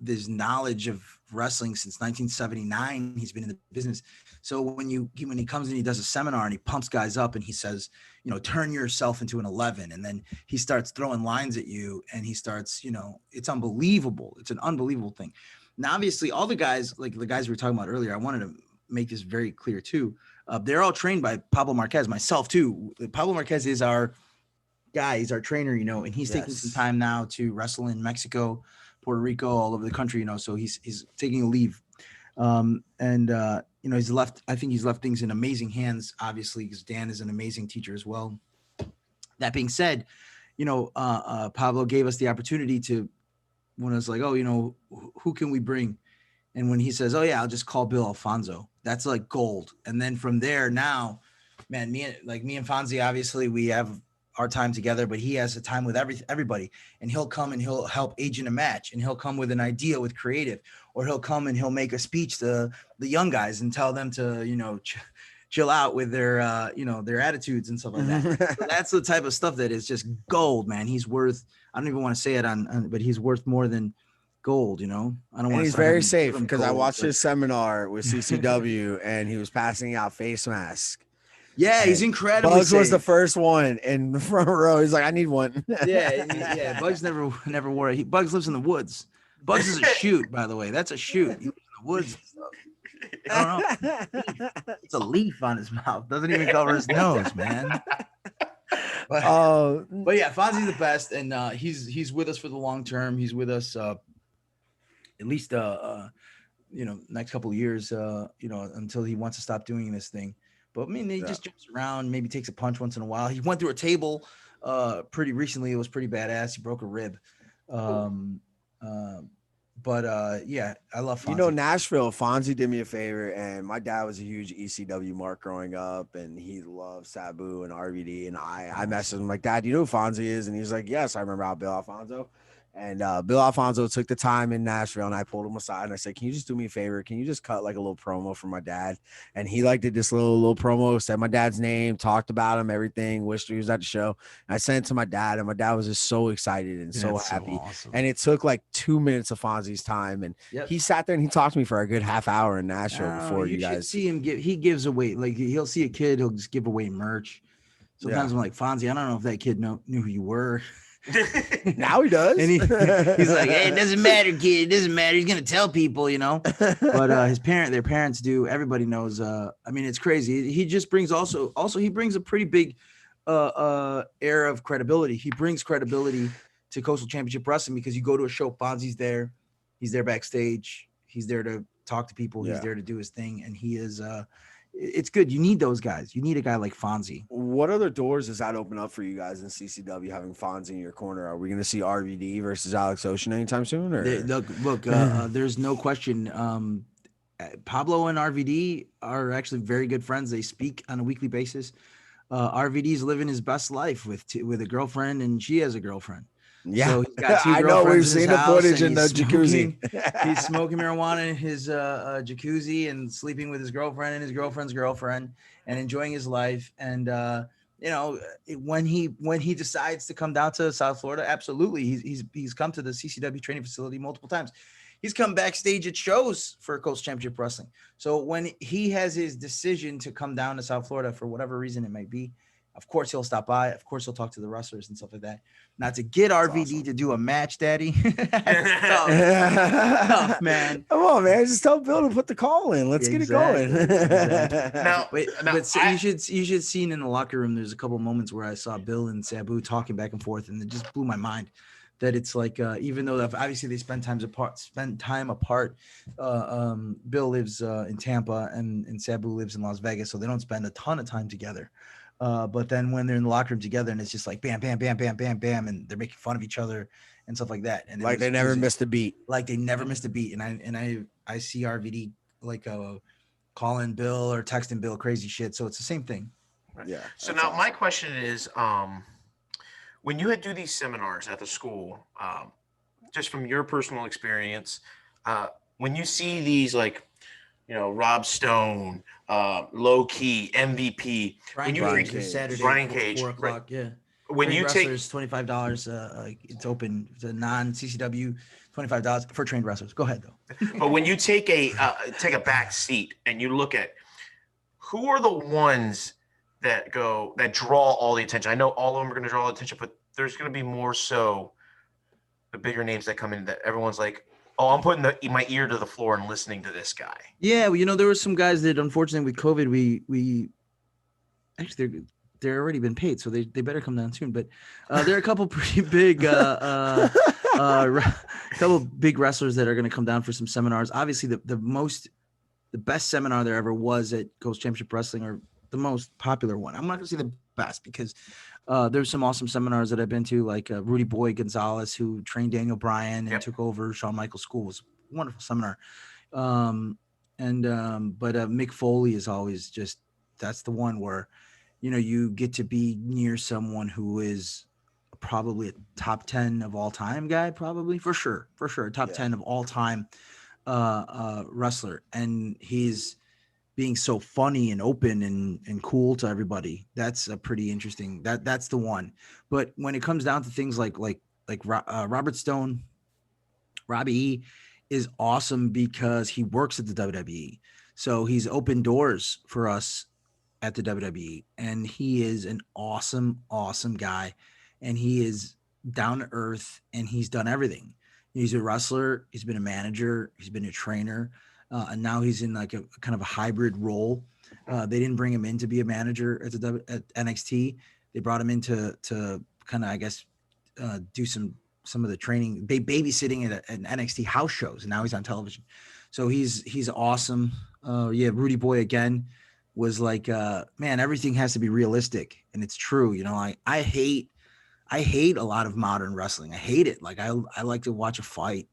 this knowledge of wrestling since 1979. He's been in the business. So when he comes and he does a seminar and he pumps guys up and he says, you know, turn yourself into an 11, and then he starts throwing lines at you and he starts, you know, it's unbelievable. It's an unbelievable thing. Now, obviously, all the guys, like the guys we were talking about earlier, I wanted to make this very clear too. They're all trained by Pablo Marquez, myself too. Pablo Marquez is our guy. He's our trainer, you know, and he's taking some time now to wrestle in Mexico, Puerto Rico, all over the country, you know, so he's taking a leave. You know, I think he's left things in amazing hands, obviously, because Dan is an amazing teacher as well. That being said, you know, Pablo gave us the opportunity to, when I was like, oh, you know, who can we bring? And when he says, oh yeah, I'll just call Bill Alfonso, that's like gold. And then from there now, man, me and Fonzie, obviously we have our time together, but he has a time with everybody, and he'll come and he'll help agent a match, and he'll come with an idea with creative, or he'll come and he'll make a speech to the young guys and tell them to, you know, chill out with their, you know, their attitudes and stuff like that. So that's the type of stuff that is just gold, man. He's worth, I don't even want to say it but he's worth more than gold, you know. I don't want. And he's very safe, because I watched his seminar with CCW and he was passing out face masks. Yeah, he's incredible. Bugs was the first one in the front row. He's like, I need one. yeah. Bugs never wore it. Bugs lives in the woods. Bugs is a shoot, by the way. That's a shoot. He lives in the woods and stuff. I don't know. It's a leaf on his mouth. Doesn't even cover his nose, man. But yeah, Fonzie's the best, and he's with us for the long term. He's with us at least you know, next couple of years, you know, until he wants to stop doing this thing. But I mean, he just jumps around, maybe takes a punch once in a while. He went through a table pretty recently. It was pretty badass. He broke a rib. But yeah, I love Fonzie. You know, Nashville, Fonzie did me a favor, and my dad was a huge ECW mark growing up, and he loved Sabu and RVD, and I messaged him like, Dad, you know who Fonzie is? And he was like, yes, I remember Bill Alfonso. And Bill Alfonso took the time in Nashville, and I pulled him aside and I said, "Can you just do me a favor? Can you just cut like a little promo for my dad?" And he like did this little promo, said my dad's name, talked about him, everything, wished he was at the show. And I sent it to my dad, and my dad was just so excited and so That's happy. awesome. And it took like 2 minutes of Fonzie's time, and he sat there and he talked to me for a good half hour in Nashville before you should guys see him give. He gives away, like he'll see a kid, he'll just give away merch. Sometimes I'm like, Fonzie, I don't know if that kid knew who you were. Now he does. And he's like, hey, it doesn't matter, kid. It doesn't matter. He's gonna tell people, But their parents do. Everybody knows. I mean, it's crazy. He just brings also he brings a pretty big air of credibility. He brings credibility to Coastal Championship Wrestling because you go to a show, Fonzie's there, he's there backstage, he's there to talk to people, he's there to do his thing, and he is it's good. You need those guys. You need a guy like Fonzie. What other doors does that open up for you guys in CCW having Fonzie in your corner? Are we going to see RVD versus Alex Ocean anytime soon? Or? Look, there's no question. Pablo and RVD are actually very good friends. They speak on a weekly basis. RVD's living his best life with a girlfriend, and she has a girlfriend. Yeah, so he's got two I know. We've seen the footage in the jacuzzi. He's smoking marijuana in his jacuzzi and sleeping with his girlfriend and his girlfriend's girlfriend and enjoying his life. And when he decides to come down to South Florida, absolutely, he's come to the CCW training facility multiple times. He's come backstage at shows for Coastal Championship Wrestling. So when he has his decision to come down to South Florida for whatever reason it might be, of course he'll stop by. Of course he'll talk to the wrestlers and stuff like that. Now to get RVD to do a match, Daddy, tough, man. Come on, man. Just tell Bill to put the call in. Let's get it going. But you should see in the locker room. There's a couple moments where I saw Bill and Sabu talking back and forth, and it just blew my mind. That it's like even though obviously they spend time apart. Bill lives in Tampa and Sabu lives in Las Vegas, so they don't spend a ton of time together. But then when they're in the locker room together and it's just like bam, bam, bam, bam, bam, bam, and they're making fun of each other and stuff like that. And like they never missed a beat. Like they never missed a beat. And I see RVD like calling Bill or texting Bill crazy shit. So it's the same thing. Yeah. So now my question is, when you do these seminars at the school, just from your personal experience, when you see these like, Rob Stone, Low Key, MVP, Brian Cage, 4 o'clock, right. Yeah. When you take $25, it's open. It's a non-CCW, $25 for trained wrestlers. Go ahead though. But when you take a back seat and you look at who are the ones that draw all the attention. I know all of them are going to draw attention, but there's going to be more so the bigger names that come in that everyone's like, oh, I'm putting my ear to the floor and listening to this guy. Yeah, well, there were some guys that unfortunately with COVID, we actually they're already been paid, so they better come down soon. But there are a couple pretty big couple big wrestlers that are going to come down for some seminars. Obviously, the best seminar there ever was at Coast Championship Wrestling, or the most popular one. I'm not going to say the best because there's some awesome seminars that I've been to, like Rudy Boy Gonzalez, who trained Daniel Bryan and took over Shawn Michaels' school. It was a wonderful seminar. But Mick Foley is always just, that's the one where, you get to be near someone who is probably a top 10 of all time guy, probably for sure. Top 10 of all time wrestler. And he's being so funny and open and cool to everybody. That's a pretty interesting, that's the one. But when it comes down to things like Robert Stone, Robbie E is awesome because he works at the WWE. So he's opened doors for us at the WWE, and he is an awesome, awesome guy. And he is down to earth, and he's done everything. He's a wrestler. He's been a manager. He's been a trainer. And now he's in like a kind of a hybrid role. They didn't bring him in to be a manager at NXT. They brought him in to kind of, I guess, do some of the training, babysitting at NXT house shows. And now he's on television. So he's awesome. Rudy Boy again was like, man, everything has to be realistic. And it's true. I hate a lot of modern wrestling. I hate it. Like I like to watch a fight.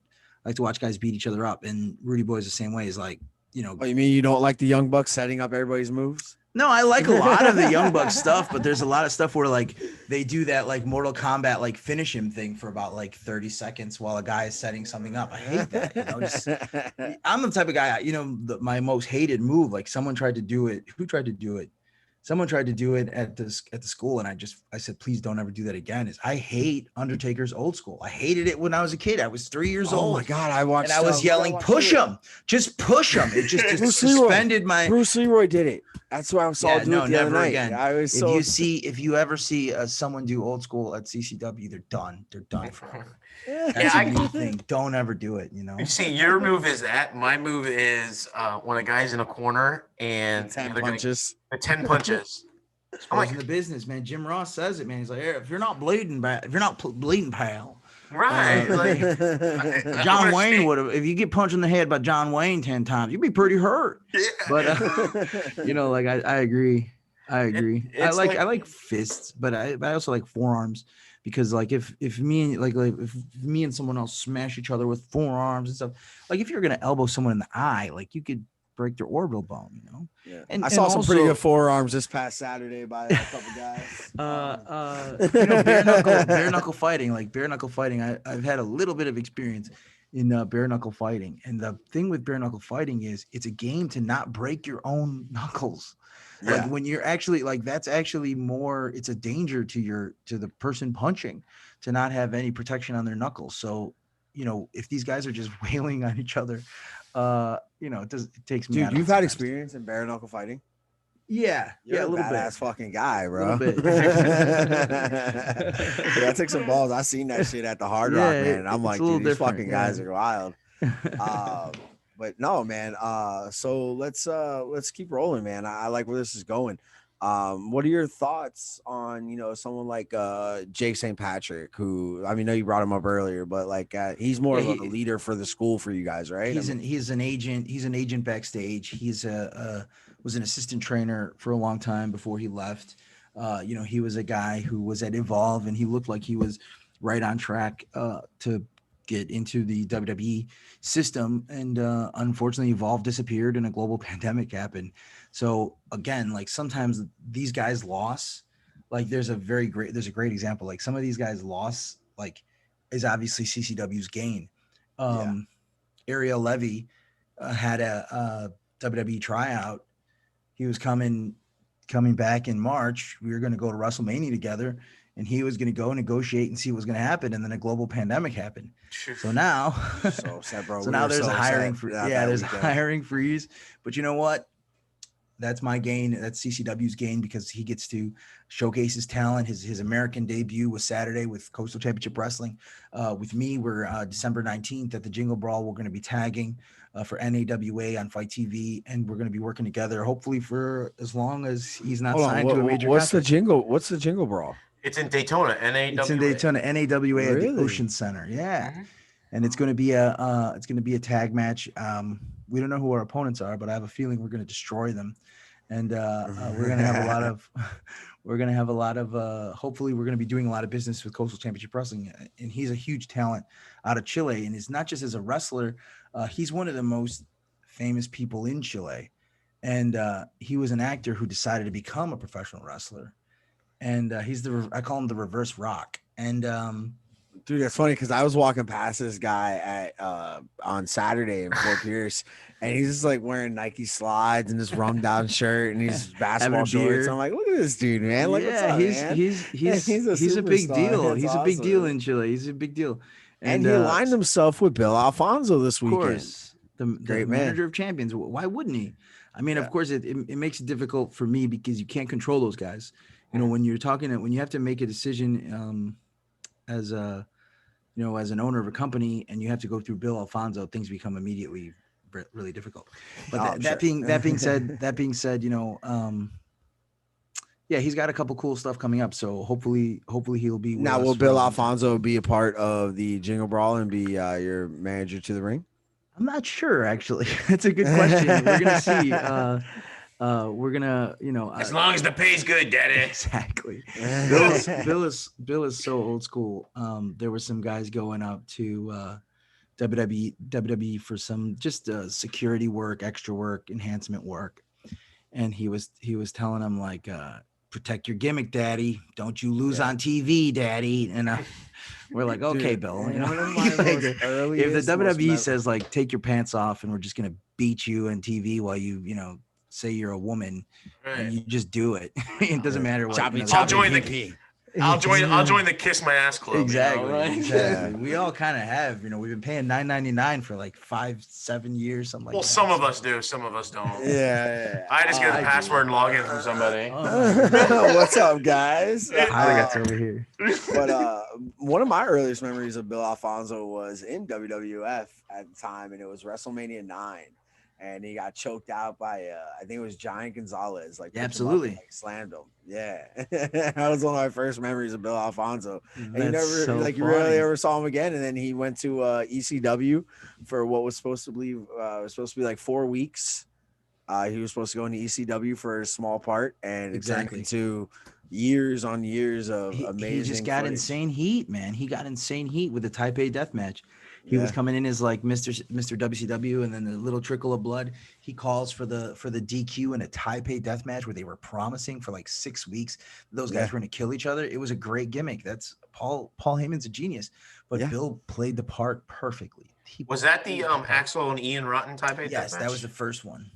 I like to watch guys beat each other up, and Rudy Boy is the same way. Is like, Oh, you mean you don't like the Young Bucks setting up everybody's moves? No, I like a lot of the Young Bucks stuff, but there's a lot of stuff where like they do that like Mortal Kombat like finish him thing for about like 30 seconds while a guy is setting something up. I hate that. I'm the type of guy, my most hated move, like someone tried to do it. Who tried to do it? Someone tried to do it at the school, and I said, please don't ever do that again. I hate Undertaker's Old School. I hated it when I was a kid. I was 3 years old. Oh my god, I watched. And I was yelling, "Push him! Just push him!" It just suspended my. Bruce Leroy did it. That's what I saw do it the other night. Again. I was if you ever see someone do Old School at CCW, they're done. They're done forever. That's a new thing. Don't ever do it. You see, your move is that. My move is when a guy's in a corner and 10 punches. The 10 punches. I'm like in the business, man. Jim Ross says it, man. He's like, hey, if you're not bleeding, pal. Right. John Wayne would have, if you get punched in the head by John Wayne 10 times, you'd be pretty hurt. Yeah. But I agree. I like fists, but I also like forearms, because like if me and someone else smash each other with forearms and stuff, like if you're gonna elbow someone in the eye, like you could break their orbital bone, Yeah. I saw some pretty good forearms this past Saturday by a couple guys. Bare knuckle fighting. I've had a little bit of experience in bare knuckle fighting, and the thing with bare knuckle fighting is it's a game to not break your own knuckles. Like when you're actually that's actually more, it's a danger to the person punching to not have any protection on their knuckles. So if these guys are just wailing on each other, it takes me. Dude, you've had experience in bare knuckle fighting? Yeah, You're a little badass bit. Fucking guy, bro. A little bit. I took some balls. I seen that shit at the Hard Rock, man. And I'm like, dude, these fucking guys are wild. But no, man. So let's keep rolling, man. I like where this is going. What are your thoughts on someone like Jake St. Patrick, who I know you brought him up earlier, but he's more of a leader for the school for you guys, right? He's an agent. He's an agent backstage. He's was an assistant trainer for a long time before he left. He was a guy who was at Evolve, and he looked like he was right on track to get into the WWE system. And unfortunately, Evolve disappeared and a global pandemic happened. So again, sometimes these guys' loss, there's a great example. Some of these guys' loss, is obviously CCW's gain. Ariel Levy had a WWE tryout. He was coming back in March. We were going to go to WrestleMania together, and he was going to go negotiate and see what was going to happen. And then a global pandemic happened. So now, now there's a hiring there's a hiring freeze. But you know what? That's my gain. That's CCW's gain, because he gets to showcase his talent. His American debut was Saturday with Coastal Championship Wrestling. With me, we're December 19th at the Jingle Brawl. We're going to be tagging for NAWA on Fight TV, and we're going to be working together, hopefully for as long as he's not signed to a major What's the Jingle Brawl? It's in Daytona, NAWA. It's in Daytona, NAWA at the Really? Ocean Center. Yeah. Mm-hmm. And it's going to be a tag match. We don't know who our opponents are, but I have a feeling we're going to destroy them. And we're going to have a lot of, hopefully we're going to be doing a lot of business with Coastal Championship Wrestling. And he's a huge talent out of Chile. And it's not just as a wrestler. He's one of the most famous people in Chile. And he was an actor who decided to become a professional wrestler. And I call him the Reverse Rock. And dude, that's funny, because I was walking past this guy at on Saturday in Fort Pierce, and he's just wearing Nike slides and this rum down shirt and these basketball shorts. I'm like, look at this dude, man. Like, what's up, he's man? he's a big deal. He's a big deal in Chile. He's a big deal. And he aligned himself with Bill Alfonso this weekend. Of course, the manager of champions. Why wouldn't he? Of course, it makes it difficult for me because you can't control those guys. When you have to make a decision as an owner of a company, and you have to go through Bill Alfonso, things become immediately really difficult. But that being said, he's got a couple cool stuff coming up. So hopefully he'll be. Now, will Bill Alfonso be a part of the Jingle Brawl and be your manager to the ring? I'm not sure, actually. That's a good question. We're gonna see. We're gonna, as long as the pay's good, Daddy. Exactly. Bill is so old school. There were some guys going up to WWE for some just security work, extra work, enhancement work, and he was telling him like, protect your gimmick, daddy. Don't you lose Yeah. on TV, daddy. And we're like, okay, Dude, Bill. one of my Like, most if the earliest, WWE says like, take your pants off and we're just gonna beat you on TV while you say you're a woman, and Right. you just do it. It doesn't matter what. choppy, the I'll choppy, join the- PP. I'll join the Kiss My Ass Club. Exactly, Right? exactly. Yeah. We all kind of have, we've been paying $9.99 for like 5-7 years, something like Well, that. some of us do, some of us don't. Yeah. I just get I a do. password and log in from somebody. What's up, guys? Pirates over here. But one of my earliest memories of Bill Alfonso was in WWF at the time, and it was WrestleMania 9. And he got choked out by I think it was Giant Gonzalez. Like, Yeah, picked him up and, absolutely. like, slammed him. Yeah, that was one of my first memories of Bill Alfonso. And you That's never, so like, you rarely funny. ever saw him again. And then he went to ECW for what was supposed to be like 4 weeks. He was supposed to go into ECW for a small part, and it turned Exactly. into years on years of amazing. He just got footage. insane heat, man. He got insane heat with the Type A death match. He was Yeah. coming in as like Mr. WCW, and then the little trickle of blood. He calls for the DQ in a Type A death match where they were promising for like 6 weeks those guys Yeah. were going to kill each other. It was a great gimmick. That's Paul Heyman's a genius, but Yeah. Bill played the part perfectly. Was that the Axel and Ian Rotten type of Yes, match? that was the first one.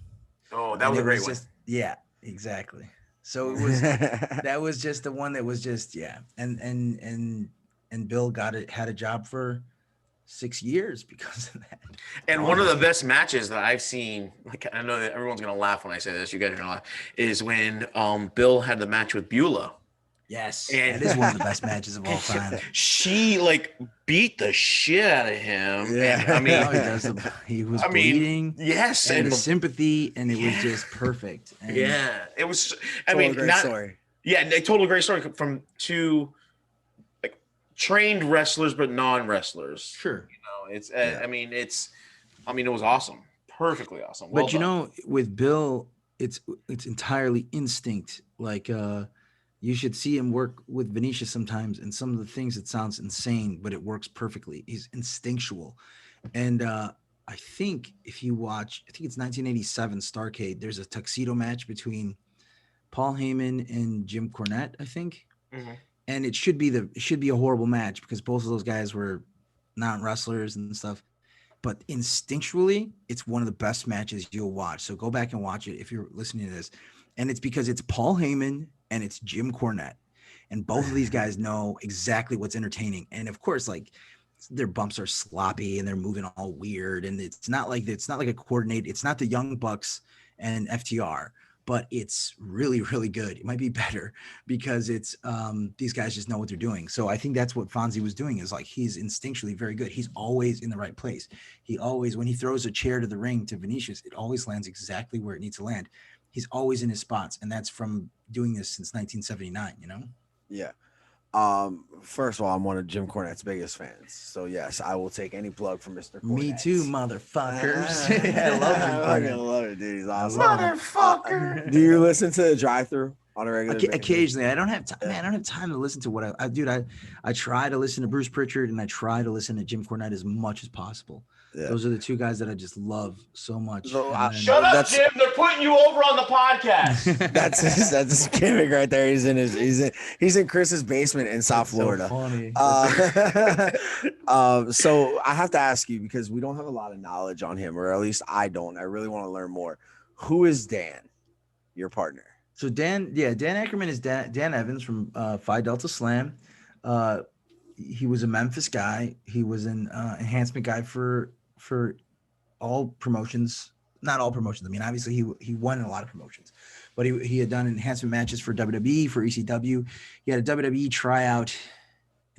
Oh, that And was a it great one. Yeah, exactly. So it was that was just the one that was just and Bill had a job for 6 years because of that. And one of the best matches that I've seen, like, I know that everyone's gonna laugh when I say this, you guys are gonna laugh, is when Bill had the match with Beulah. Yes, And- that is one of the best matches of all time. She like beat the shit out of him. Yeah. And, I Oh, mean, he was I mean, bleeding. yes, And and the sympathy, and it was just perfect. And yeah, it was. I Told a mean, great not, story. yeah, they told a great story from two like trained wrestlers but non-wrestlers. sure. It's Yeah. I mean it was awesome, perfectly awesome. Well But you done. know, with Bill, it's entirely instinct. Like you should see him work with Venetia sometimes, and some of the things, it sounds insane, but it works perfectly. He's instinctual. And I think if you watch, I think it's 1987 Starrcade, there's a tuxedo match between Paul Heyman and Jim Cornette, I think. Mhm. And it should be a horrible match because both of those guys were not wrestlers and stuff. But instinctually, it's one of the best matches you'll watch. So go back and watch it if you're listening to this. And it's because it's Paul Heyman and it's Jim Cornette. And both of these guys know exactly what's entertaining. And of course, like, their bumps are sloppy and they're moving all weird. And it's not like a coordinated, it's not the Young Bucks and FTR, but it's really, really good. It might be better because it's these guys just know what they're doing. So I think that's what Fonzie was doing, is like, he's instinctually very good. He's always in the right place. He always, when he throws a chair to the ring to Venetius, it always lands exactly where it needs to land. He's always in his spots. And that's from doing this since 1979, Yeah. First of all, I'm one of Jim Cornette's biggest fans. So yes, I will take any plug from Mr. Cornette. Me too, motherfuckers. I love Jim I Cornette. love it, dude. He's awesome. Motherfucker. Do you listen to the drive-through on a regular basis? Occasionally. I don't have time. Man, I don't have time to listen to what I try to listen to Bruce Pritchard, and I try to listen to Jim Cornette as much as possible. Yeah. Those are the two guys that I just love so much. So, And then- Shut up, That's- Jim. They're putting you over on the podcast. That's his gimmick right there. He's in Chris's basement in South so Florida. funny. So I have to ask you, because we don't have a lot of knowledge on him, or at least I don't. I really want to learn more. Who is Dan, your partner? So Dan Ackerman is Dan Evans from Phi Delta Slam. He was a Memphis guy. He was an enhancement guy for all promotions. Not all promotions. I mean, obviously he won in a lot of promotions, but he had done enhancement matches for WWE, for ECW. He had a WWE tryout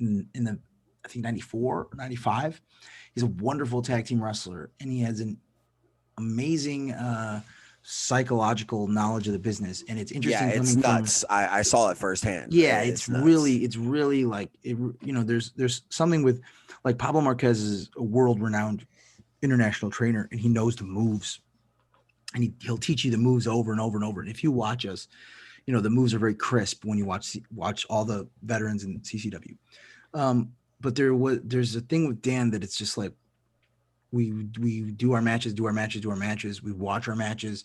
in the, I think, 94, 95. He's a wonderful tag team wrestler, and he has an amazing psychological knowledge of the business. And it's interesting. Yeah, it's coming from- nuts. I saw it firsthand. yeah, It's it's nuts. really like it, there's something with, like, Pablo Marquez is a world-renowned international trainer, and he knows the moves, and he'll teach you the moves over and over and over. And if you watch us, the moves are very crisp when you watch all the veterans in CCW. But there's a thing with Dan that it's just like, we do our matches, we watch our matches.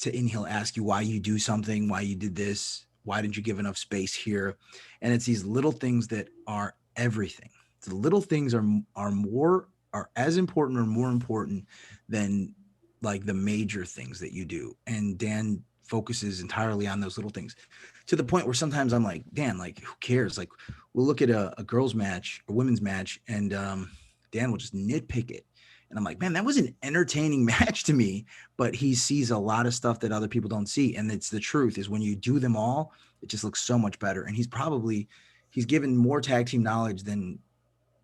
and he'll ask you why you do something, why you did this, why didn't you give enough space here? And it's these little things that are everything. The little things are as important or more important than like the major things that you do. And Dan focuses entirely on those little things to the point where sometimes I'm like, Dan, like who cares? Like we'll look at a girls match, a women's match, and Dan will just nitpick it. And I'm like, man, that was an entertaining match to me. But he sees a lot of stuff that other people don't see. And it's the truth is when you do them all, it just looks so much better. And he's given more tag team knowledge than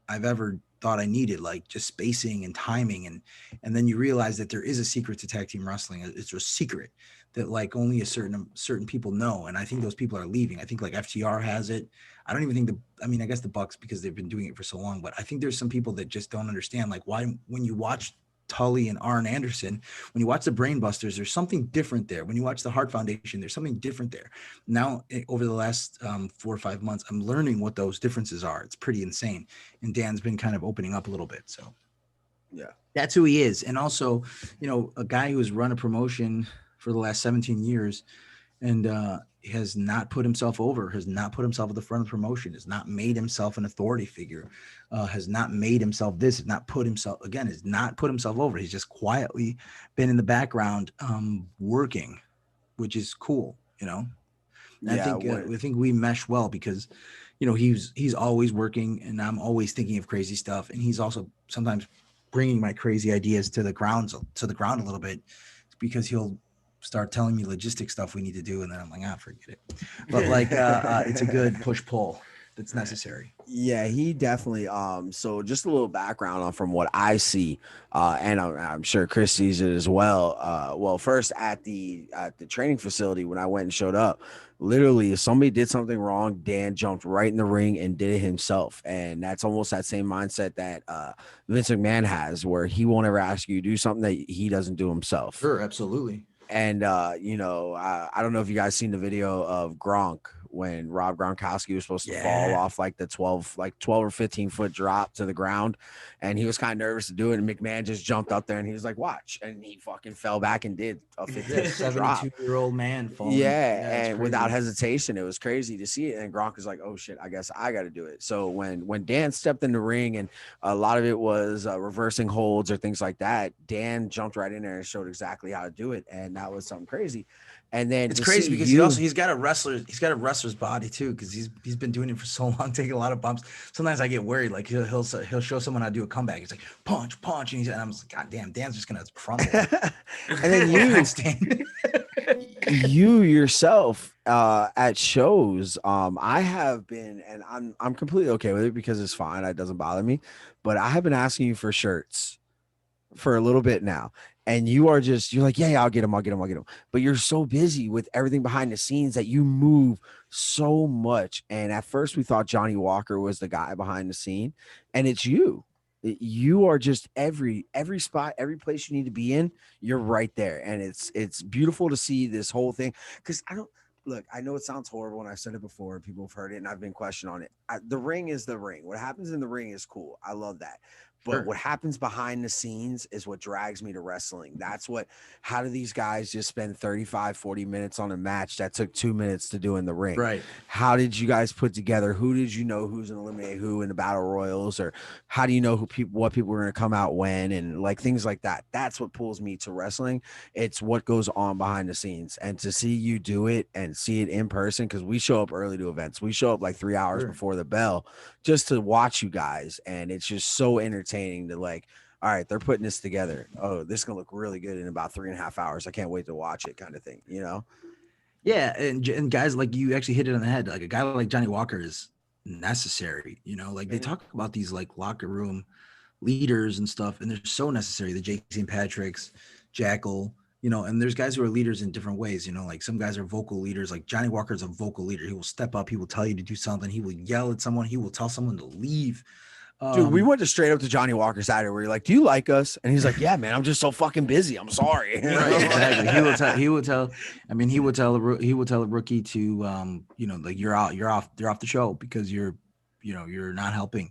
I've ever thought I needed, like just spacing and timing. And then you realize that there is a secret to tag team wrestling. It's a secret that like only a certain people know. And I think those people are leaving. I think like FTR has it. I don't even think I guess the Bucks, because they've been doing it for so long, but I think there's some people that just don't understand like why, when you watch Tully and Arn Anderson, when you watch the Brainbusters, there's something different there. When you watch the Heart Foundation, there's something different there. Now, over the last 4 or 5 months, I'm learning what those differences are. It's pretty insane. And Dan's been kind of opening up a little bit. So Yeah. that's who he is. And also, a guy who has run a promotion for the last 17 years and has not put himself over, has not put himself at the front of the promotion, has not made himself an authority figure, has not made himself this, has not put himself over. He's just quietly been in the background working, which is cool, And Yeah, I think we mesh well because, he's always working and I'm always thinking of crazy stuff. And he's also sometimes bringing my crazy ideas to the ground a little bit because he'll start telling me logistic stuff we need to do. And then I'm like, forget it. But like, it's a good push pull that's necessary. Yeah, he definitely. So just a little background on from what I see, and I'm sure Chris sees it as well. Well, first at the training facility when I went and showed up, literally if somebody did something wrong, Dan jumped right in the ring and did it himself, and that's almost that same mindset that Vince McMahon has, where he won't ever ask you to do something that he doesn't do himself. Sure, absolutely. And I don't know if you guys seen the video of Gronk when Rob Gronkowski was supposed to fall off like the 12 or 15-foot drop to the ground, and he was kind of nervous to do it, and McMahon just jumped up there and he was like, watch, and he fucking fell back and did a 72-year-old man falling. And without hesitation. It was crazy to see it. And Gronk was like, oh shit, I guess I got to do it. So when Dan stepped in the ring, and a lot of it was reversing holds or things like that, Dan jumped right in there and showed exactly how to do it, and that was something crazy. And then it's crazy because he's got a wrestler's body too, because he's been doing it for so long, taking a lot of bumps. Sometimes I get worried, like he'll show someone how to do a comeback. He's like punch, and I'm like, God damn, Dan's just gonna crumble. And then you yourself at shows, I have been, and I'm completely okay with it because it's fine, it doesn't bother me, but I have been asking you for shirts for a little bit now. And you're like, yeah, I'll get them. But you're so busy with everything behind the scenes that you move so much. And at first we thought Johnny Walker was the guy behind the scene, and it's you. You are just every spot, every place you need to be in, you're right there. And it's beautiful to see this whole thing. Because I know it sounds horrible, and I've said it before, people have heard it, and I've been questioned on it. The ring is the ring. What happens in the ring is cool. I love that. But what happens behind the scenes is what drags me to wrestling. That's how do these guys just spend 35, 40 minutes on a match that took 2 minutes to do in the ring? Right. How did you guys put together? Who did you know who's going to eliminate who in the battle royals? Or how do you know what people are going to come out when? And like things like that. That's what pulls me to wrestling. It's what goes on behind the scenes. And to see you do it and see it in person, because we show up early to events. We show up like 3 hours before the bell just to watch you guys. And it's just so entertaining to like, all right, they're putting this together. Oh, this is gonna look really good in about 3.5 hours. I can't wait to watch it, kind of thing, Yeah, and guys, like, you actually hit it on the head. Like a guy like Johnny Walker is necessary. Like they talk about these like locker room leaders and stuff, and they're so necessary. The Jake St. Patrick's, Jackal, and there's guys who are leaders in different ways. Like some guys are vocal leaders. Like Johnny Walker is a vocal leader. He will step up. He will tell you to do something. He will yell at someone. He will tell someone to leave. Dude, we went straight up to Johnny Walker's Saturday where you're like, do you like us? And he's like, yeah, man, I'm just so fucking busy. I'm sorry. Right, exactly. He will tell a rookie to, like you're off the show because you're not helping,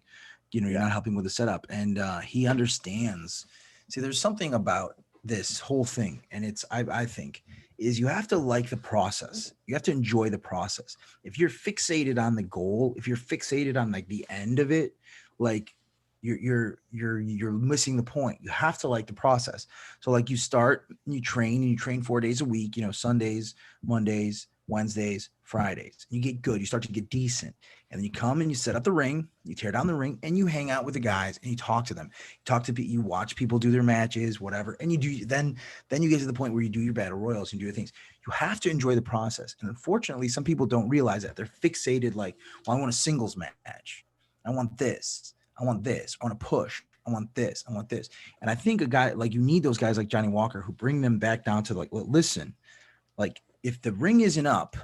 you're not helping with the setup. And he understands. See, there's something about this whole thing. And I think is you have to like the process. You have to enjoy the process. If you're fixated on the goal, if you're fixated on like the end of it, like you're missing the point. You have to like the process. So like you start, you train, and you train 4 days a week, Sundays, Mondays, Wednesdays, Fridays. You get good. You start to get decent. And then you come and you set up the ring, you tear down the ring, and you hang out with the guys and you talk to them. You watch people do their matches, whatever. And you do then you get to the point where you do your battle royals and do your things. You have to enjoy the process. And unfortunately, some people don't realize that. They're fixated like, well, I want a singles match. I want this. I want this. I want to push. I want this. I want this. And I think a guy like you need those guys like Johnny Walker who bring them back down to like, well, listen, like if the ring isn't up,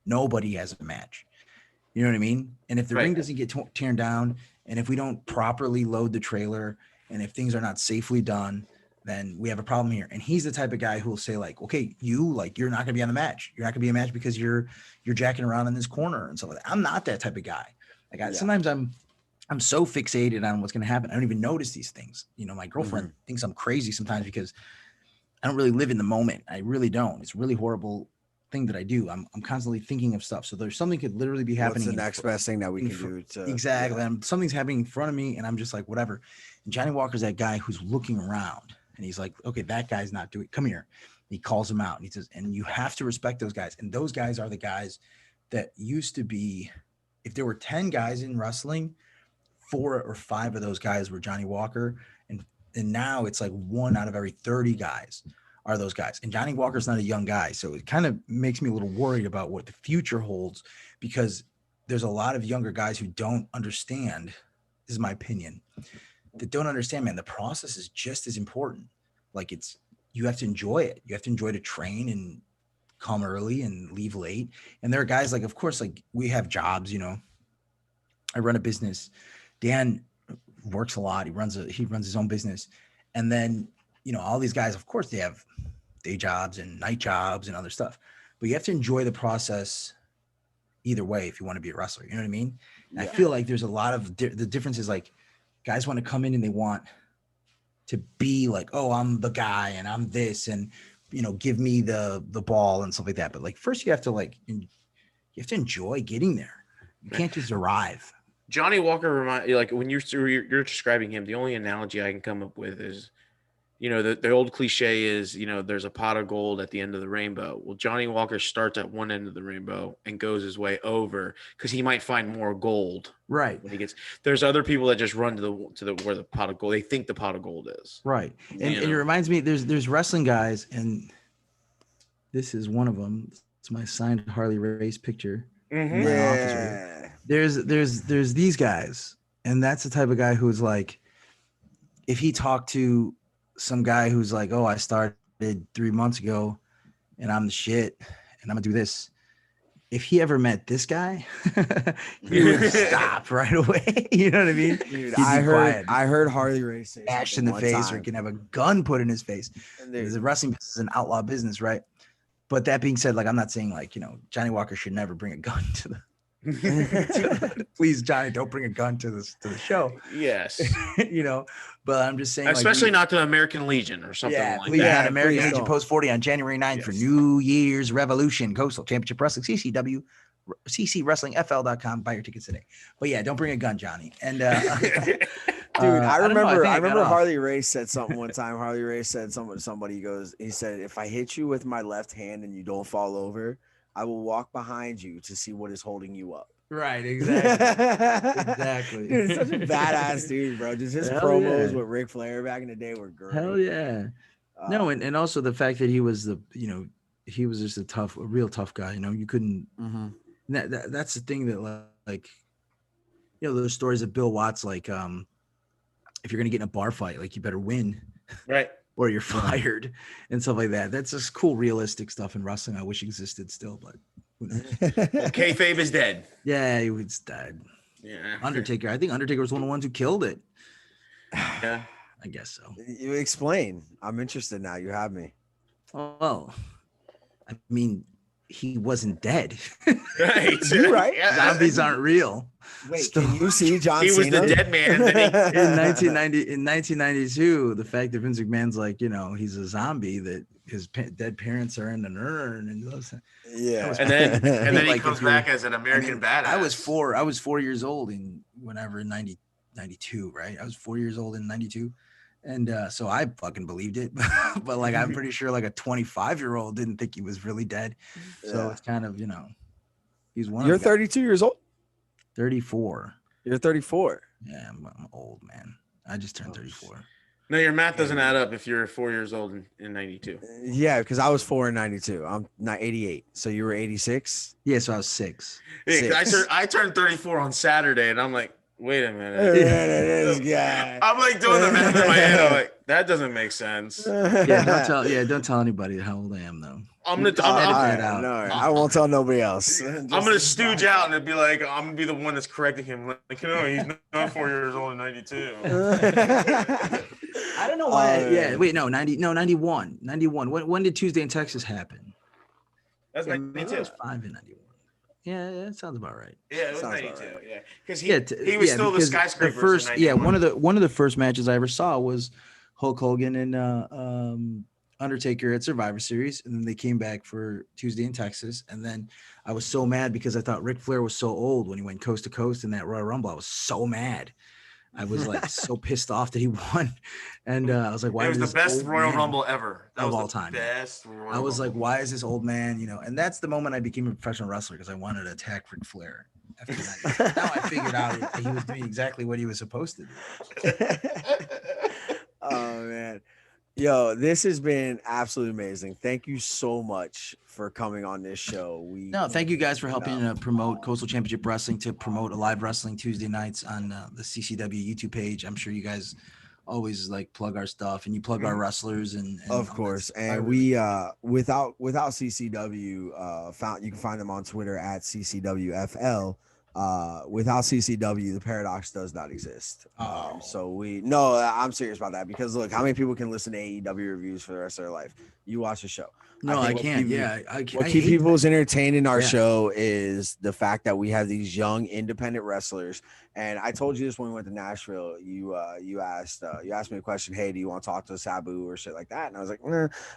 nobody has a match. You know what I mean? And if the ring doesn't get torn down, and if we don't properly load the trailer, and if things are not safely done, then we have a problem here. And he's the type of guy who will say like, okay, you're not going to be on the match. You're not going to be a match because you're jacking around in this corner and stuff like that. I'm not that type of guy. Like sometimes I'm so fixated on what's going to happen. I don't even notice these things. My girlfriend thinks I'm crazy sometimes because I don't really live in the moment. I really don't. It's a really horrible thing that I do. I'm constantly thinking of stuff. So there's something could literally be happening. What's the next best thing that we can do to exactly? Yeah. Something's happening in front of me, and I'm just like, whatever. And Johnny Walker's that guy who's looking around, and he's like, okay, that guy's not doing. Come here. He calls him out, and he says, and you have to respect those guys. And those guys are the guys that used to be. If there were 10 guys in wrestling, 4 or 5 of those guys were Johnny Walker, and now it's like 1 out of every 30 guys are those guys. And Johnny Walker's not a young guy, so it kind of makes me a little worried about what the future holds, because there's a lot of younger guys who don't understand. This is my opinion. That don't understand, man. The process is just as important. Like you have to enjoy it. You have to enjoy to train and come early and leave late. And there are guys like, of course, like we have jobs. I run a business. Dan works a lot. He runs his own business, and then all these guys, of course, they have day jobs and night jobs and other stuff. But you have to enjoy the process either way if you want to be a wrestler. You know what I mean? Yeah. I feel like there's a lot of the difference is like guys want to come in and they want to be like, oh, I'm the guy and I'm this, and give me the ball and stuff like that. But like first you have to enjoy getting there. You can't just arrive. Johnny Walker like when you're describing him, the only analogy I can come up with is, the old cliche is, there's a pot of gold at the end of the rainbow. Well, Johnny Walker starts at one end of the rainbow and goes his way over because he might find more gold. Right. When there's other people that just run to the where the pot of gold, they think the pot of gold is. Right. And it reminds me, there's wrestling guys, and this is one of them. It's my signed Harley Race picture. Mm-hmm. In my office right here. There's these guys, and that's the type of guy who's like, if he talked to some guy who's like, oh, I started 3 months ago and I'm the shit and I'm gonna do this. If he ever met this guy, he would stop right away. You know what I mean? Dude, I heard Harley Race say bashed in the face, or he can have a gun put in his face. The wrestling business is an outlaw business, right? But that being said, like, I'm not saying like, Johnny Walker should never bring a gun to the please, Johnny, don't bring a gun to the show. Yes. But I'm just saying, especially not to American Legion or something like that. Yeah, American Legion Post 40 on January 9th for New Year's Revolution, Coastal Championship Wrestling, CCW, CCWrestlingFL.com. Buy your tickets today. But yeah, don't bring a gun, Johnny. And dude, I remember Harley Race said something one time. Harley Race said somebody he said, if I hit you with my left hand and you don't fall over, I will walk behind you to see what is holding you up. Right, exactly. Exactly. Dude, such a badass dude, bro. Just his promos with Ric Flair back in the day were great. Hell yeah. No, and also the fact that he was he was just a real tough guy. You couldn't. Mm-hmm. That's the thing that like, those stories of Bill Watts, like, if you're gonna get in a bar fight, like you better win. Right. Or you're fired and stuff like that. That's just cool, realistic stuff in wrestling. I wish existed still, but kayfabe is dead. Yeah, he was dead. Yeah. Undertaker. I think Undertaker was one of the ones who killed it. Yeah. I guess so. You explain. I'm interested now. You have me. Well, I mean, he wasn't dead. Right. You're right. Zombies aren't real. Wait, can you see John He was Cena? the dead man, and then he in 1992, the fact that Vince McMahon's like, he's a zombie, that his dead parents are in an urn, and Yeah. and then he Like, comes if you're- back as an American badass. I was 4 years old in 92, right? I was 4 years old in 92. And so I fucking believed it, but like I'm pretty sure like a 25-year-old didn't think he was really dead. So Yeah. it's kind of he's one. You're of the guys. 32 years old. 34. You're 34. Yeah, I'm old, man. I just turned 34. No, your math doesn't add up if you're 4 years old in 92. Yeah, because I was 4 in 92. I'm not 88. So you were 86. Yeah, so I was 6. Yeah, Six. I turned 34 on Saturday, and I'm like, wait a minute. This guy. I'm like doing the math in my head. I'm like, that doesn't make sense. Don't tell anybody how old I am though. I'm gonna All edit right, that out. no, I won't tell nobody else. I'm gonna stooge out and it'd be like I'm gonna be the one that's correcting him. Like, he's not 4 years old in 92. I don't know why. Wait, no, 91. When did Tuesday in Texas happen? That's I 92. was 5 in 91. Yeah, that sounds about right. Yeah, it was Sounds 92. about right. Yeah, because he was still the because skyscraper. The first, one of the first matches I ever saw was Hulk Hogan and Undertaker at Survivor Series, and then they came back for Tuesday in Texas. And then I was so mad because I thought Ric Flair was so old when he went coast to coast in that Royal Rumble. I was so mad. I was like so pissed off that he won, and I was like, "Why?" It was is the this best old Royal man Rumble ever. That of was all the time? Best Royal I was like, Rumble. "Why is this old man?" And that's the moment I became a professional wrestler because I wanted to attack Ric Flair. After that, now I figured out that he was doing exactly what he was supposed to do. Oh man, yo, this has been absolutely amazing. Thank you so much for coming on this show. Thank you guys for helping promote Coastal Championship Wrestling, to promote Alive Wrestling Tuesday nights on the CCW YouTube page. I'm sure you guys always like plug our stuff, and you plug our wrestlers and of course. And we without CCW, you can find them on Twitter at CCWFL. Without CCW, the Paradox does not exist. So I'm serious about that, because look, how many people can listen to AEW reviews for the rest of their life? You watch the show. No, I can't. I can't. What keep people entertained in our show is the fact that we have these young independent wrestlers. And I told you this when we went to Nashville. You asked me a question. Hey, do you want to talk to Sabu or shit like that? And I was like,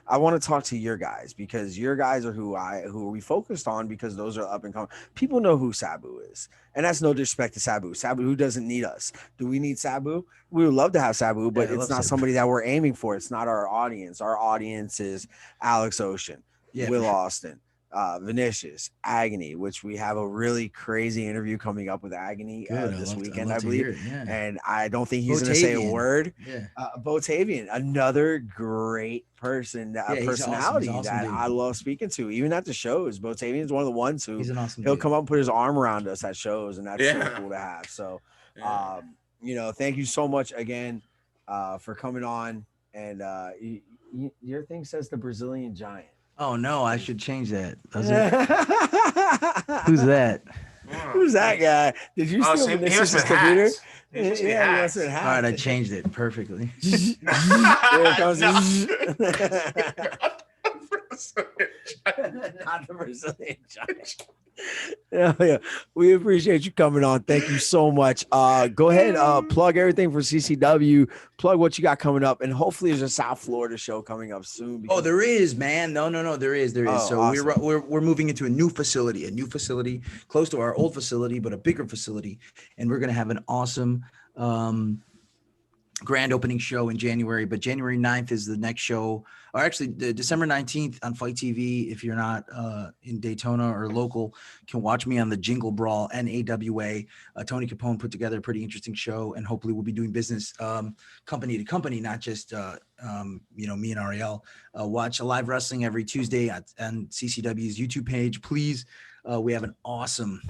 I want to talk to your guys, because your guys are who we focused on, because those are up and coming. People know who Sabu is, and that's no disrespect to Sabu. Sabu, who doesn't need us? Do we need Sabu? We would love to have Sabu, but it's not somebody that we're aiming for. It's not our audience. Our audience is Alex Ocean, Will Austin, Vinicius, Agony, which we have a really crazy interview coming up with Agony this weekend, I believe. And I don't think he's going to say a word. Botavian, another great person, personality that I love speaking to, even at the shows. Botavian is one of the ones who he'll come up and put his arm around us at shows, and that's so cool to have. So, thank you so much again for coming on. And your thing says the Brazilian Giant. Oh no, I should change that. Who's that? Who's that guy? Did you steal Vinicius' computer? Yeah, all right, I changed it perfectly. Here it comes. Not the Brazilian Giant. Yeah. We appreciate you coming on. Thank you so much. Go ahead, plug everything for CCW, plug what you got coming up, and hopefully there's a South Florida show coming up soon. Oh, there is, man. No, there is. Oh, so awesome. we're moving into a new facility close to our old facility, but a bigger facility, and we're gonna have an awesome grand opening show in January, but January 9th is the next show, or actually the December 19th on Fight TV. If you're not in Daytona or local, can watch me on the Jingle Brawl NAWA. Tony Capone put together a pretty interesting show, and hopefully we'll be doing business company to company, not just me and Ariel. Watch Alive Wrestling every Tuesday on CCW's YouTube page, please. We have an awesome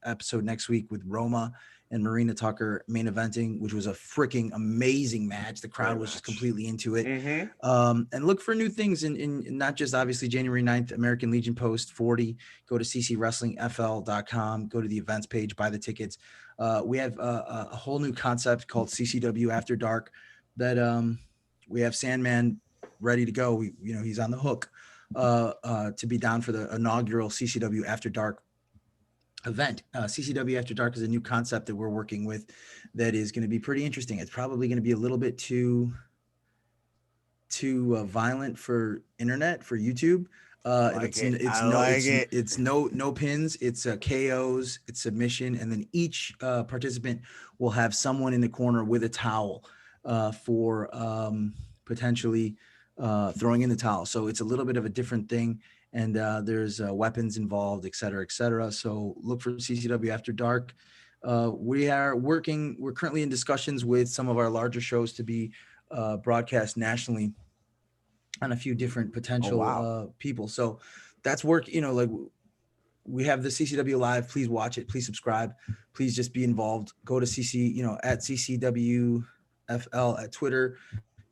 episode next week with Roma and Marina Tucker main eventing, which was a freaking amazing match. The crowd was just completely into it. And look for new things in not just obviously January 9th, American Legion Post 40. Go to ccwrestlingfl.com, go to the events page, buy the tickets. We have a whole new concept called CCW After Dark that we have Sandman ready to go. He's on the hook to be down for the inaugural CCW After Dark event. CCW After Dark is a new concept that we're working with that is going to be pretty interesting. It's probably going to be a little bit too violent for internet, for YouTube. I like it. It's no pins. It's KOs. It's submission, and then each participant will have someone in the corner with a towel for potentially throwing in the towel. So it's a little bit of a different thing, and there's weapons involved, et cetera, et cetera. So look for CCW After Dark. We're currently in discussions with some of our larger shows to be broadcast nationally on a few different potential people. So that's work, like we have the CCW live. Please watch it. Please subscribe. Please just be involved. Go to at CCWFL at Twitter,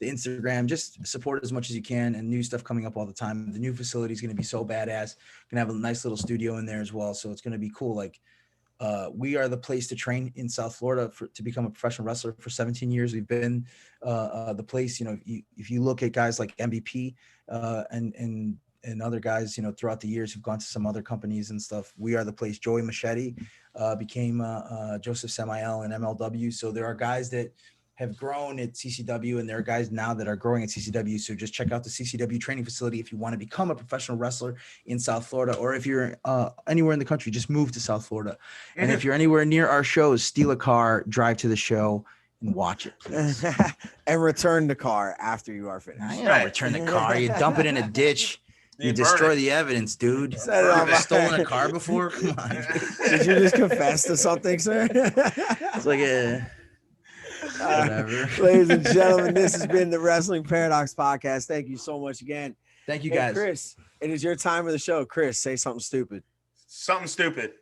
the Instagram, just support as much as you can, and new stuff coming up all the time. The new facility is going to be so badass. Gonna have a nice little studio in there as well. So it's going to be cool. Like, we are the place to train in South Florida to become a professional wrestler. For 17 years, we've been the place. If you look at guys like MVP and other guys, throughout the years who've gone to some other companies and stuff, we are the place. Joey Machete became Joseph Samael in MLW. So there are guys that have grown at CCW, and there are guys now that are growing at CCW. So just check out the CCW training facility if you want to become a professional wrestler in South Florida, or if you're anywhere in the country, just move to South Florida. And if you're anywhere near our shows, steal a car, drive to the show, and watch it, please. And return the car after you are finished. I don't return the car. You dump it in a ditch. You destroy the evidence, dude. Set it on Have you stolen a car before? Come on. Did you just confess to something, sir? It's like whatever. Ladies and gentlemen, this has been the Wrestling Paradox Podcast. Thank you so much again. Thank you, guys. Chris, it is your time of the show. Chris, say something stupid. Something stupid.